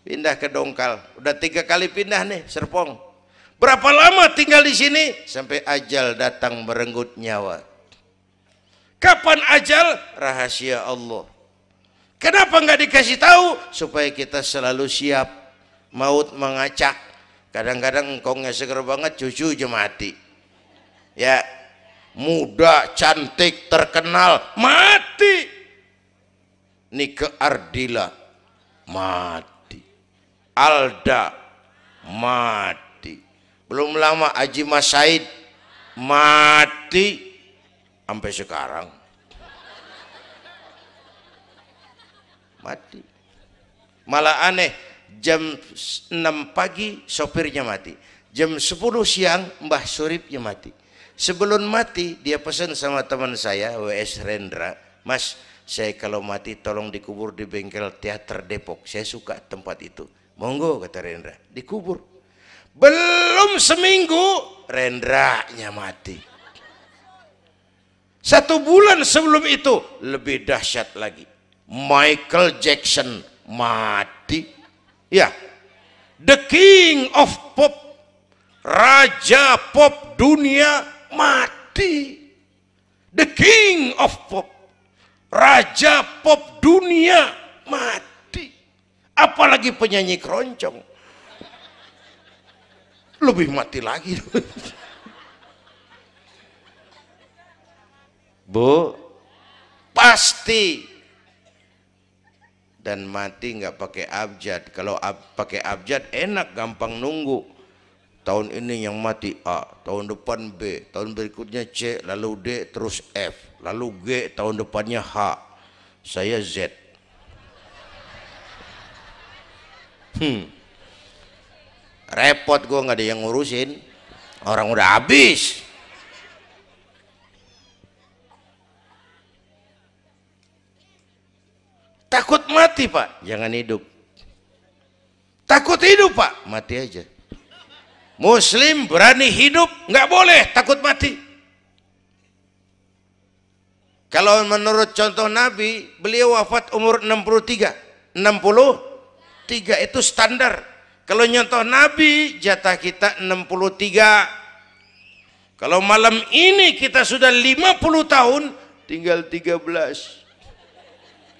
Pindah ke Dongkal. Udah 3 kali pindah nih, Serpong. Berapa lama tinggal di sini? Sampai ajal datang merenggut nyawa. Kapan ajal? Rahasia Allah. Kenapa nggak dikasih tahu? Supaya kita selalu siap. Maut mengacak. Kadang-kadang engkau nggak seger banget, cucu aja mati. Ya, muda, cantik, terkenal, mati. Nike Ardila, mati. Alda, mati. Belum lama Haji Mas Said mati sampai sekarang. Mati. Malah aneh, jam 6 pagi sopirnya mati. Jam 10 siang Mbah Suripnya mati. Sebelum mati dia pesan sama teman saya WS Rendra, Mas, saya kalau mati tolong dikubur di bengkel teater Depok. Saya suka tempat itu. Monggo, kata Rendra, dikubur. Belum seminggu Rendranya mati. 1 bulan sebelum itu lebih dahsyat lagi, Michael Jackson mati. Ya, the king of pop, raja pop dunia mati. The king of pop, raja pop dunia mati. Apalagi penyanyi keroncong, lebih mati lagi. Bu, pasti. Dan mati nggak pakai abjad. Kalau pakai abjad enak, gampang nunggu. Tahun ini yang mati A, tahun depan B, tahun berikutnya C, lalu D, terus F, lalu G, tahun depannya H. Saya Z. Repot, gue nggak ada yang ngurusin, orang udah habis. Takut mati Pak, jangan hidup. Takut hidup Pak, mati aja. Muslim berani hidup, nggak boleh takut mati. Kalau menurut contoh Nabi, beliau wafat umur 63. 63 itu standar. Kalau nyontoh Nabi, jatah kita 63. Kalau malam ini kita sudah 50 tahun, tinggal 13.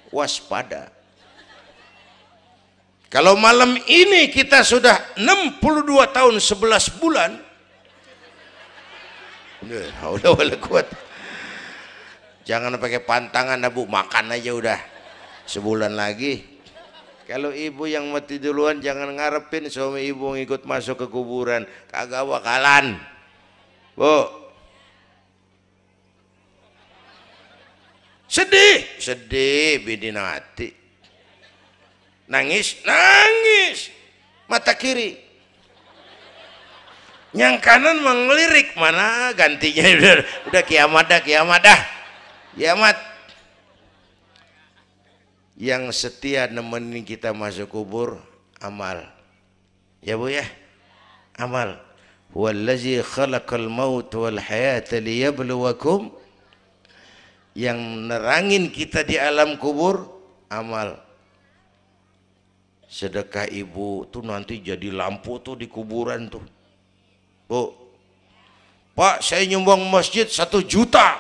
Waspada. Kalau malam ini kita sudah 62 tahun 11 bulan, udah kuat. Jangan pakai pantangan, Bu, makan aja udah. Sebulan lagi. Kalau ibu yang mati duluan, jangan ngarepin suami ibu ngikut masuk ke kuburan, kagak bakalan. Bu, Sedih, sedih bidinati. Nangis, nangis. Mata kiri. Yang kanan mengelirik, mana gantinya udah kiamat dah, kiamat dah. Kiamat. Yang setia nemenin kita masuk kubur amal. Ya Bu ya? Amal. Wallazi khalaqal maut wal hayata liyabluwakum. Yang nerangin kita di alam kubur amal. Sedekah ibu tuh nanti jadi lampu tuh di kuburan tuh. Bu, Pak saya nyumbang masjid 1 juta.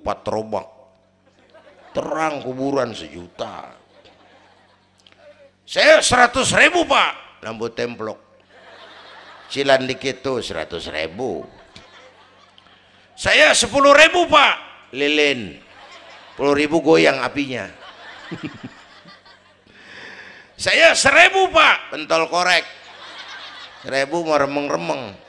Patrobak. Terang kuburan 1 juta. Saya 100.000 Pak. Lampu templok. Cilan dikit tuh 100.000. Saya 10.000 Pak. Lilin. 10.000 goyang apinya. Saya 1.000 Pak. Pentol korek. 1.000 mau remeng-remeng.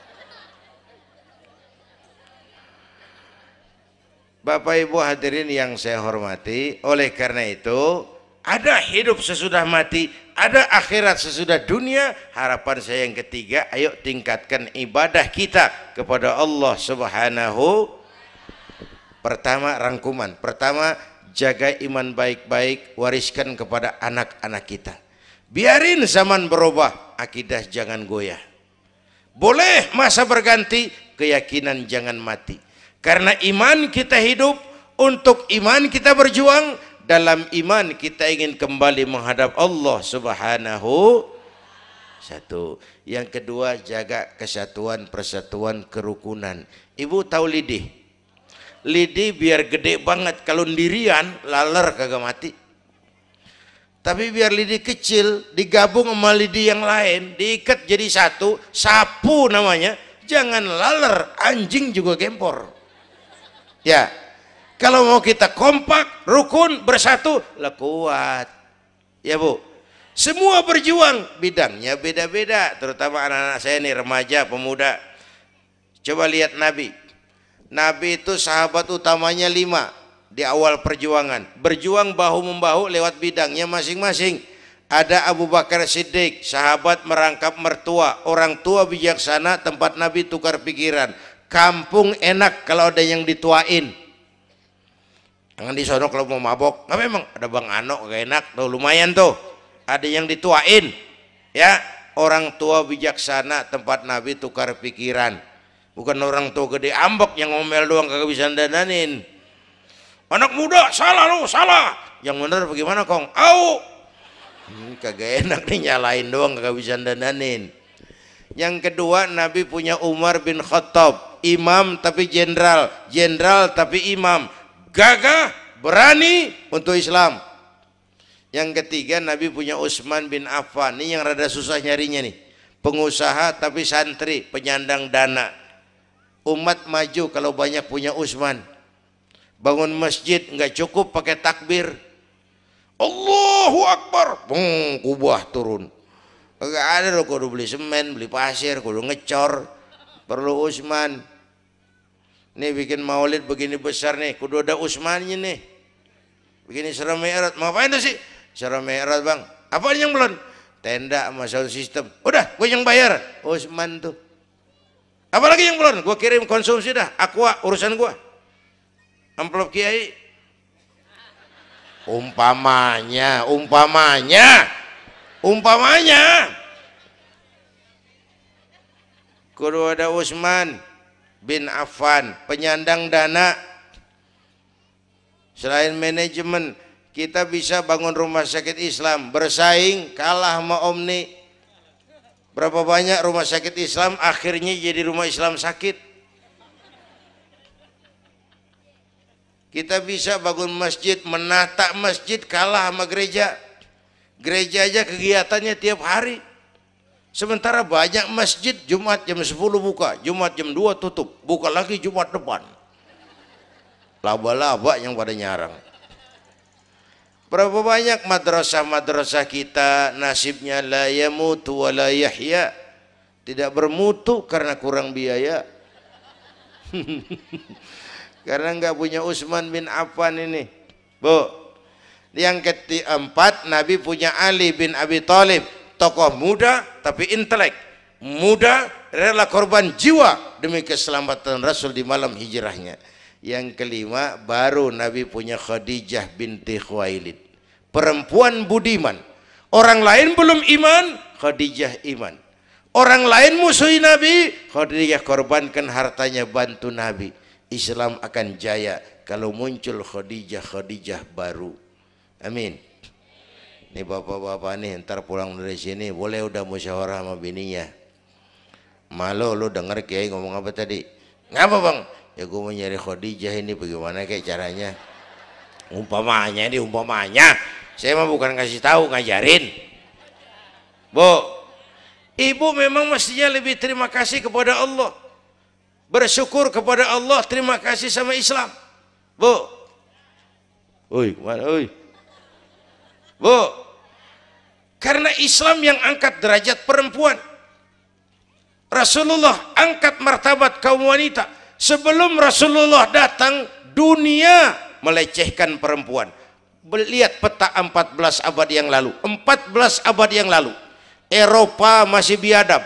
Bapak Ibu hadirin yang saya hormati, oleh karena itu ada hidup sesudah mati, ada akhirat sesudah dunia. Harapan saya yang ketiga, ayo tingkatkan ibadah kita kepada Allah Subhanahu. Pertama rangkuman, pertama jaga iman baik-baik, wariskan kepada anak-anak kita. Biarin zaman berubah, akidah jangan goyah. Boleh masa berganti, keyakinan jangan mati. Karena iman kita hidup, untuk iman kita berjuang, dalam iman kita ingin kembali menghadap Allah Subhanahu. Satu. Yang kedua, jaga kesatuan, persatuan, kerukunan. Ibu tahu lidi? Lidi biar gede banget, kalau ndirian laler kagak mati. Tapi biar lidi kecil digabung sama lidi yang lain, diikat jadi satu, sapu namanya, jangan laler, anjing juga gempor. Ya, kalau mau kita kompak, rukun, bersatu, lah kuat. Ya Bu, semua berjuang, bidangnya beda-beda, terutama anak-anak saya nih, remaja, pemuda. Coba lihat Nabi. Nabi itu sahabat utamanya 5 di awal perjuangan. Berjuang bahu-membahu lewat bidangnya masing-masing. Ada Abu Bakar Siddiq, sahabat merangkap mertua, orang tua bijaksana, tempat Nabi tukar pikiran. Kampung enak kalau ada yang dituain. Jangan di sono kalau mau mabok. Nggak, memang ada Bang Ano gak enak tuh, lumayan tuh. Ada yang dituain. Ya, orang tua bijaksana, tempat Nabi tukar pikiran. Bukan orang tua gede ambek yang ngomel doang kagak bisa dandanin. Anak muda salah lu, salah. Yang bener bagaimana Kong? Au. Kagak enak nih, nyalain doang kagak bisa dandanin. Yang kedua, Nabi punya Umar bin Khattab, imam tapi jenderal, jenderal tapi imam, gagah, berani untuk Islam. Yang ketiga, Nabi punya Utsman bin Affan, ini yang rada susah nyarinya nih, pengusaha tapi santri, penyandang dana. Umat maju kalau banyak punya Utsman. Bangun masjid nggak cukup pakai takbir, Allahu Akbar, kubah turun. Enggak ada loh, kudu beli semen, beli pasir, kudu ngecor, perlu Utsman. Nih bikin maulid begini besar nih, kudu ada Utsmannya nih. Begini Isra Mi'raj, mau ngapain tuh sih? Isra Mi'raj Bang, apa yang belum? Tenda sama sound system, udah gue yang bayar, Utsman tuh. Apalagi yang belum? Gue kirim konsumsi dah, aqua urusan gue. Amplop kiai. Umpamanya, kudu ada Utsman bin Affan, penyandang dana. Selain manajemen, kita bisa bangun rumah sakit Islam, bersaing kalah sama Omni. Berapa banyak rumah sakit Islam akhirnya jadi rumah Islam sakit. Kita bisa bangun masjid, menata masjid kalah sama gereja. Gereja aja kegiatannya tiap hari. Sementara banyak masjid Jumat jam 10 buka, Jumat jam 2 tutup, buka lagi Jumat depan. Laba-laba yang pada nyarang. Berapa banyak madrasah-madrasah kita nasibnya la yamutu wa la yahya, tidak bermutu karena kurang biaya. Karena nggak punya Utsman bin Affan ini. Bu. Yang keempat, Nabi punya Ali bin Abi Thalib, tokoh muda tapi intelek, muda rela korban jiwa demi keselamatan Rasul di malam hijrahnya. Yang kelima, baru Nabi punya Khadijah binti Khuwailid, perempuan budiman. Orang lain belum iman, Khadijah iman. Orang lain musuhi Nabi, Khadijah korbankan hartanya bantu Nabi. Islam akan jaya kalau muncul Khadijah baru. Amin. Nih bapak-bapak nih, ntar pulang dari sini boleh udah musyawarah sama bininya. Malu lu denger Kiai ngomong apa tadi? Ngapa bang? Ya gue mau nyari Khadijah ini, bagaimana kayak caranya? Umpamanya, saya mah bukan kasih tahu, ngajarin. Bu, ibu memang mestinya lebih terima kasih kepada Allah, bersyukur kepada Allah, terima kasih sama Islam. Bu, oi kemana oi? Bu, karena Islam yang angkat derajat perempuan. Rasulullah angkat martabat kaum wanita. Sebelum Rasulullah datang, dunia melecehkan perempuan. Lihat peta 14 abad yang lalu. 14 abad yang lalu, Eropa masih biadab,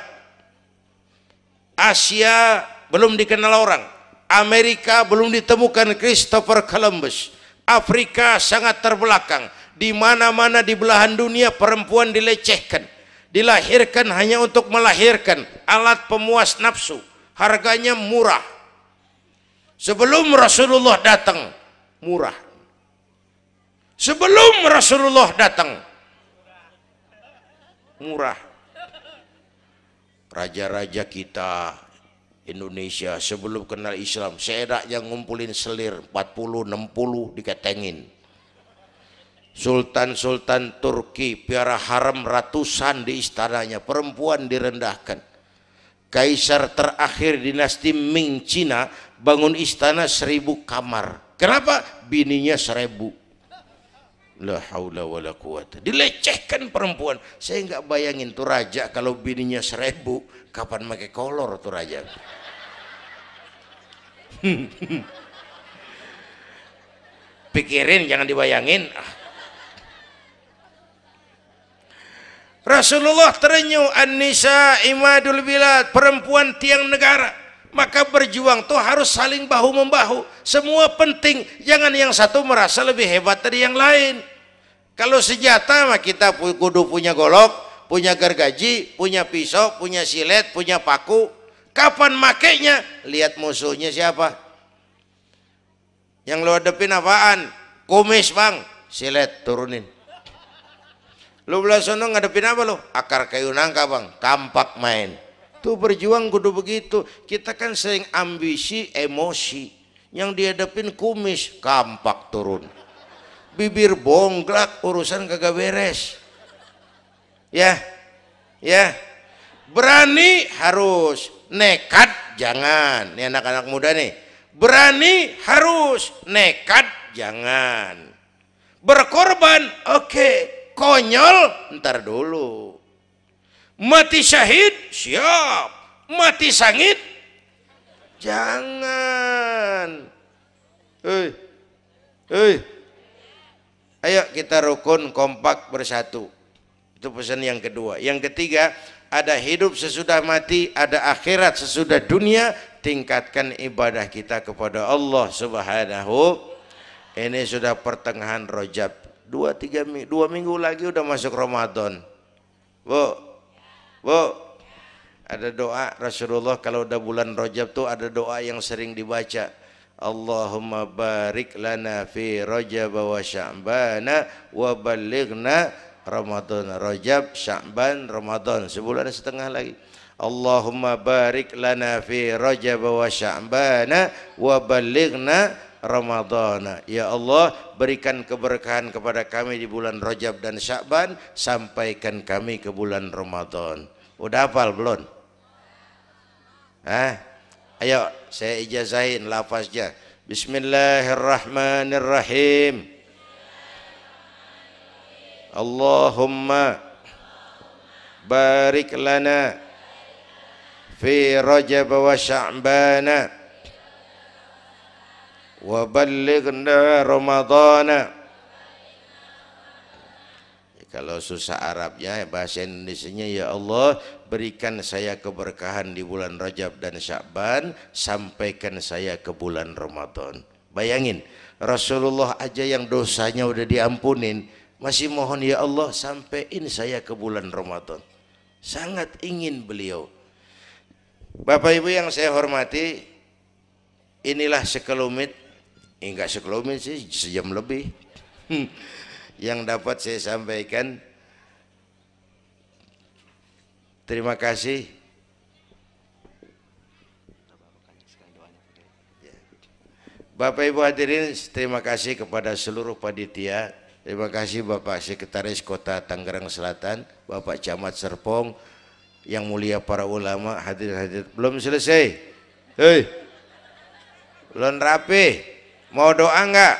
Asia belum dikenal orang, Amerika belum ditemukan Christopher Columbus, Afrika sangat terbelakang. Di mana-mana di belahan dunia perempuan dilecehkan, dilahirkan hanya untuk melahirkan, alat pemuas nafsu, harganya murah. Sebelum Rasulullah datang, murah. Sebelum Rasulullah datang, murah. Raja-raja kita Indonesia sebelum kenal Islam, seenaknya ngumpulin selir 40-60 diketengin. Sultan-sultan Turki piara haram ratusan di istananya, perempuan direndahkan. Kaisar terakhir dinasti Ming Cina bangun istana 1000 kamar. Kenapa? Bininya 1000. La haula wala quwata. Dilecehkan perempuan. Saya nggak bayangin tuh raja kalau bininya 1000, kapan pakai kolor tuh raja. Pikirin, jangan dibayangin. Rasulullah terenyuh, an-nisa imadul bilad, perempuan tiang negara. Maka berjuang tuh harus saling bahu membahu. Semua penting, jangan yang satu merasa lebih hebat dari yang lain. Kalau senjata mah kita kudu punya golok, punya gergaji, punya pisau, punya silet, punya paku. Kapan makainya? Lihat musuhnya siapa. Yang lo hadepin apaan? Kumis bang, silet turunin. Lu belah sono ngadepin apa lo? Akar kayu nangka bang, kampak main. Tuh berjuang kudu begitu. Kita kan sering ambisi, emosi. Yang dihadapin kumis, kampak turun. Bibir bonglak, urusan kagak beres. Ya, ya. Berani harus, nekat jangan. Nih anak-anak muda nih. Berani harus, nekat jangan. Berkorban, oke. Konyol ntar dulu. Mati syahid siap, mati sangit jangan. Ayo kita rukun, kompak, bersatu. Itu pesan yang kedua. Yang ketiga, ada hidup sesudah mati, ada akhirat sesudah dunia. Tingkatkan ibadah kita kepada Allah Subhanahu. Ini sudah pertengahan Rajab. 2 minggu lagi udah masuk Ramadan. Bu, ada doa Rasulullah kalau udah bulan Rajab tuh ada doa yang sering dibaca. Allahumma barik lana fi Rajab wa Sya'bana wa ballighna Ramadan. Rajab, Sya'ban, Ramadan, sebulan setengah lagi. Allahumma barik lana fi Rajab wa Sya'bana wa ballighna Ramadhan. Ya Allah, berikan keberkahan kepada kami di bulan Rajab dan Sya'ban, sampaikan kami ke bulan Ramadan. Udah hafal belum? Ayo saya ijazahin lafaznya. Bismillahirrahmanirrahim. Allahumma barik lana fi Rajab wa Sya'bana wa ballighna Ramadhana Kalau susah Arabnya, bahasa Indonesianya, ya Allah berikan saya keberkahan di bulan Rajab dan Sya'ban, sampaikan saya ke bulan Ramadan. Bayangin, Rasulullah aja yang dosanya udah diampunin, masih mohon ya Allah sampaiin saya ke bulan Ramadan. Sangat ingin beliau. Bapak Ibu yang saya hormati, inilah sekelumit, enggak sekelumit sih, sejam lebih yang dapat saya sampaikan. Terima kasih. Bapak Ibu hadirin, terima kasih kepada seluruh panitia. Terima kasih Bapak Sekretaris Kota Tangerang Selatan, Bapak Camat Serpong, yang mulia para ulama, hadir-hadir. Belum selesai. Hei, belum rapi. Mau doa enggak?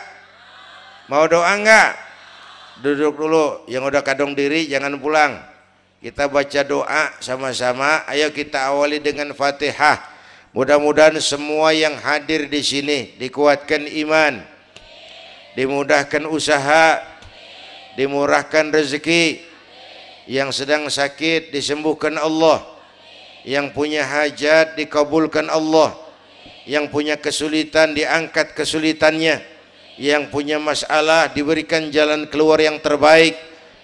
Mau doa enggak? Duduk dulu. Yang udah kadung diri jangan pulang. Kita baca doa sama-sama. Ayo kita awali dengan Fatihah. Mudah-mudahan semua yang hadir di sini dikuatkan iman, dimudahkan usaha, dimurahkan rezeki, yang sedang sakit disembuhkan Allah, yang punya hajat dikabulkan Allah, yang punya kesulitan diangkat kesulitannya, yang punya masalah diberikan jalan keluar yang terbaik.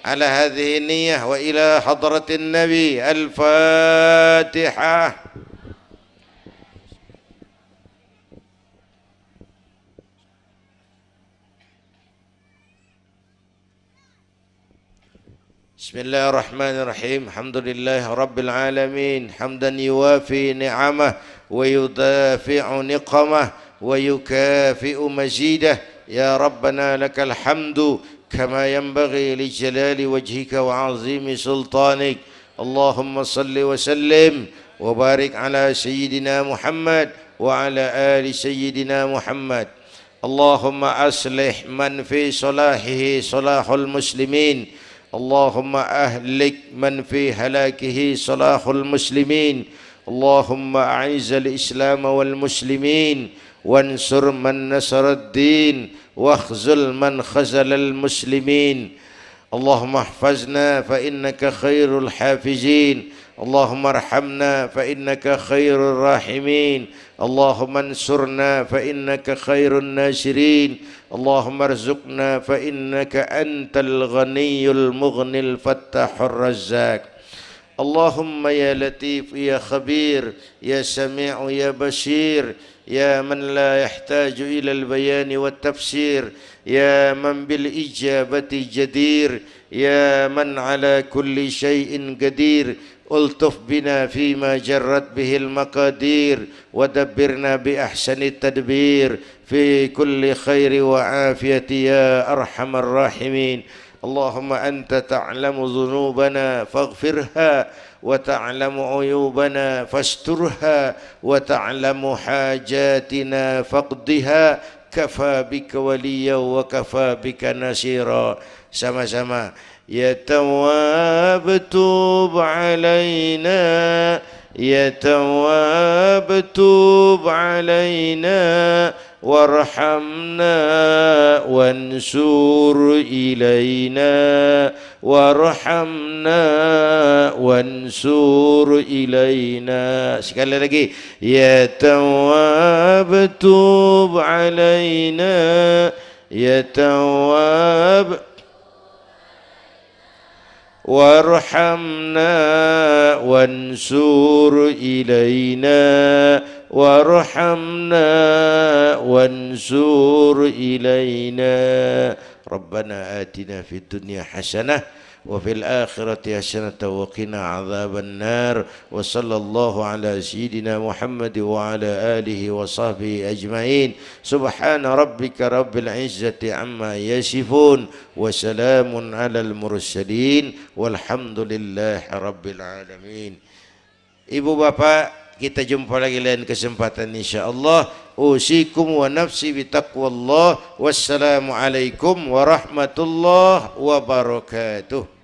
Ala hadhihi niyyah wa ila hadratin nabi. Al-Fatihah. Bismillahirrahmanirrahim. Alhamdulillah rabbil alamin, hamdan yuwafi ni'amah wa yudafi'u niqamah wa yukafi'u mazidah. Ya Rabbana lakal hamdu kama yanbaghi li jalali wajhika wa azimi sultanik. Allahumma salli wa sallim wa barik ala sayyidina Muhammad wa ala ali sayyidina Muhammad. Allahumma aslih man fi salahihi salahul muslimin. اللهم أهلك من في هلاكه صلاح المسلمين. اللهم أعز الإسلام والمسلمين وانصر من نصر الدين واخذل من خذل المسلمين. اللهم احفظنا فإنك خير الحافظين. اللهم ارحمنا فإنك خير الراحمين. اللهم انصرنا فإنك خير الناصرين. اللهم ارزقنا فإنك أنت الغني المغني الفتاح الرزاق. اللهم يا لطيف يا خبير يا سميع يا بصير يا من لا يحتاج إلى البيان والتفسير يا من بالإجابة جدير يا من على كل شيء قدير. ألطف بنا فيما جرت به المقادير ودبرنا بأحسن التدبير في كل خير وعافية يا أرحم الراحمين. اللهم أنت تعلم ذنوبنا فاغفرها وتعلم عيوبنا فاسترها وتعلم حاجاتنا فاقضها. كفى بك وليا وكفى بك نصيرا. Sama-sama. Ya Tawwab tub alaina, Ya Tawwab tub alaina, warhamna wansur ilaina, warhamna wansur ilaina. Sekali lagi. Ya Tawwab tub alaina, Ya Tawwab warhamna wansur ilaina, warhamna wansur ilaina. Rabbana atina fid dunya hasanah wa fil akhirati hasanah wa qina adzaban nar. Wa sallallahu ala sayyidina Muhammad wa ala alihi wa sahbihi ajmain. Subhana rabbika rabbil izzati amma yasifun wa salamun alal mursalin walhamdulillahi rabbil alamin. Ibu bapak, kita jumpa lagi lain kesempatan insyaallah. Usikum wa nafsi bitaqwallah. Wassalamu alaikum warahmatullahi wabarakatuh.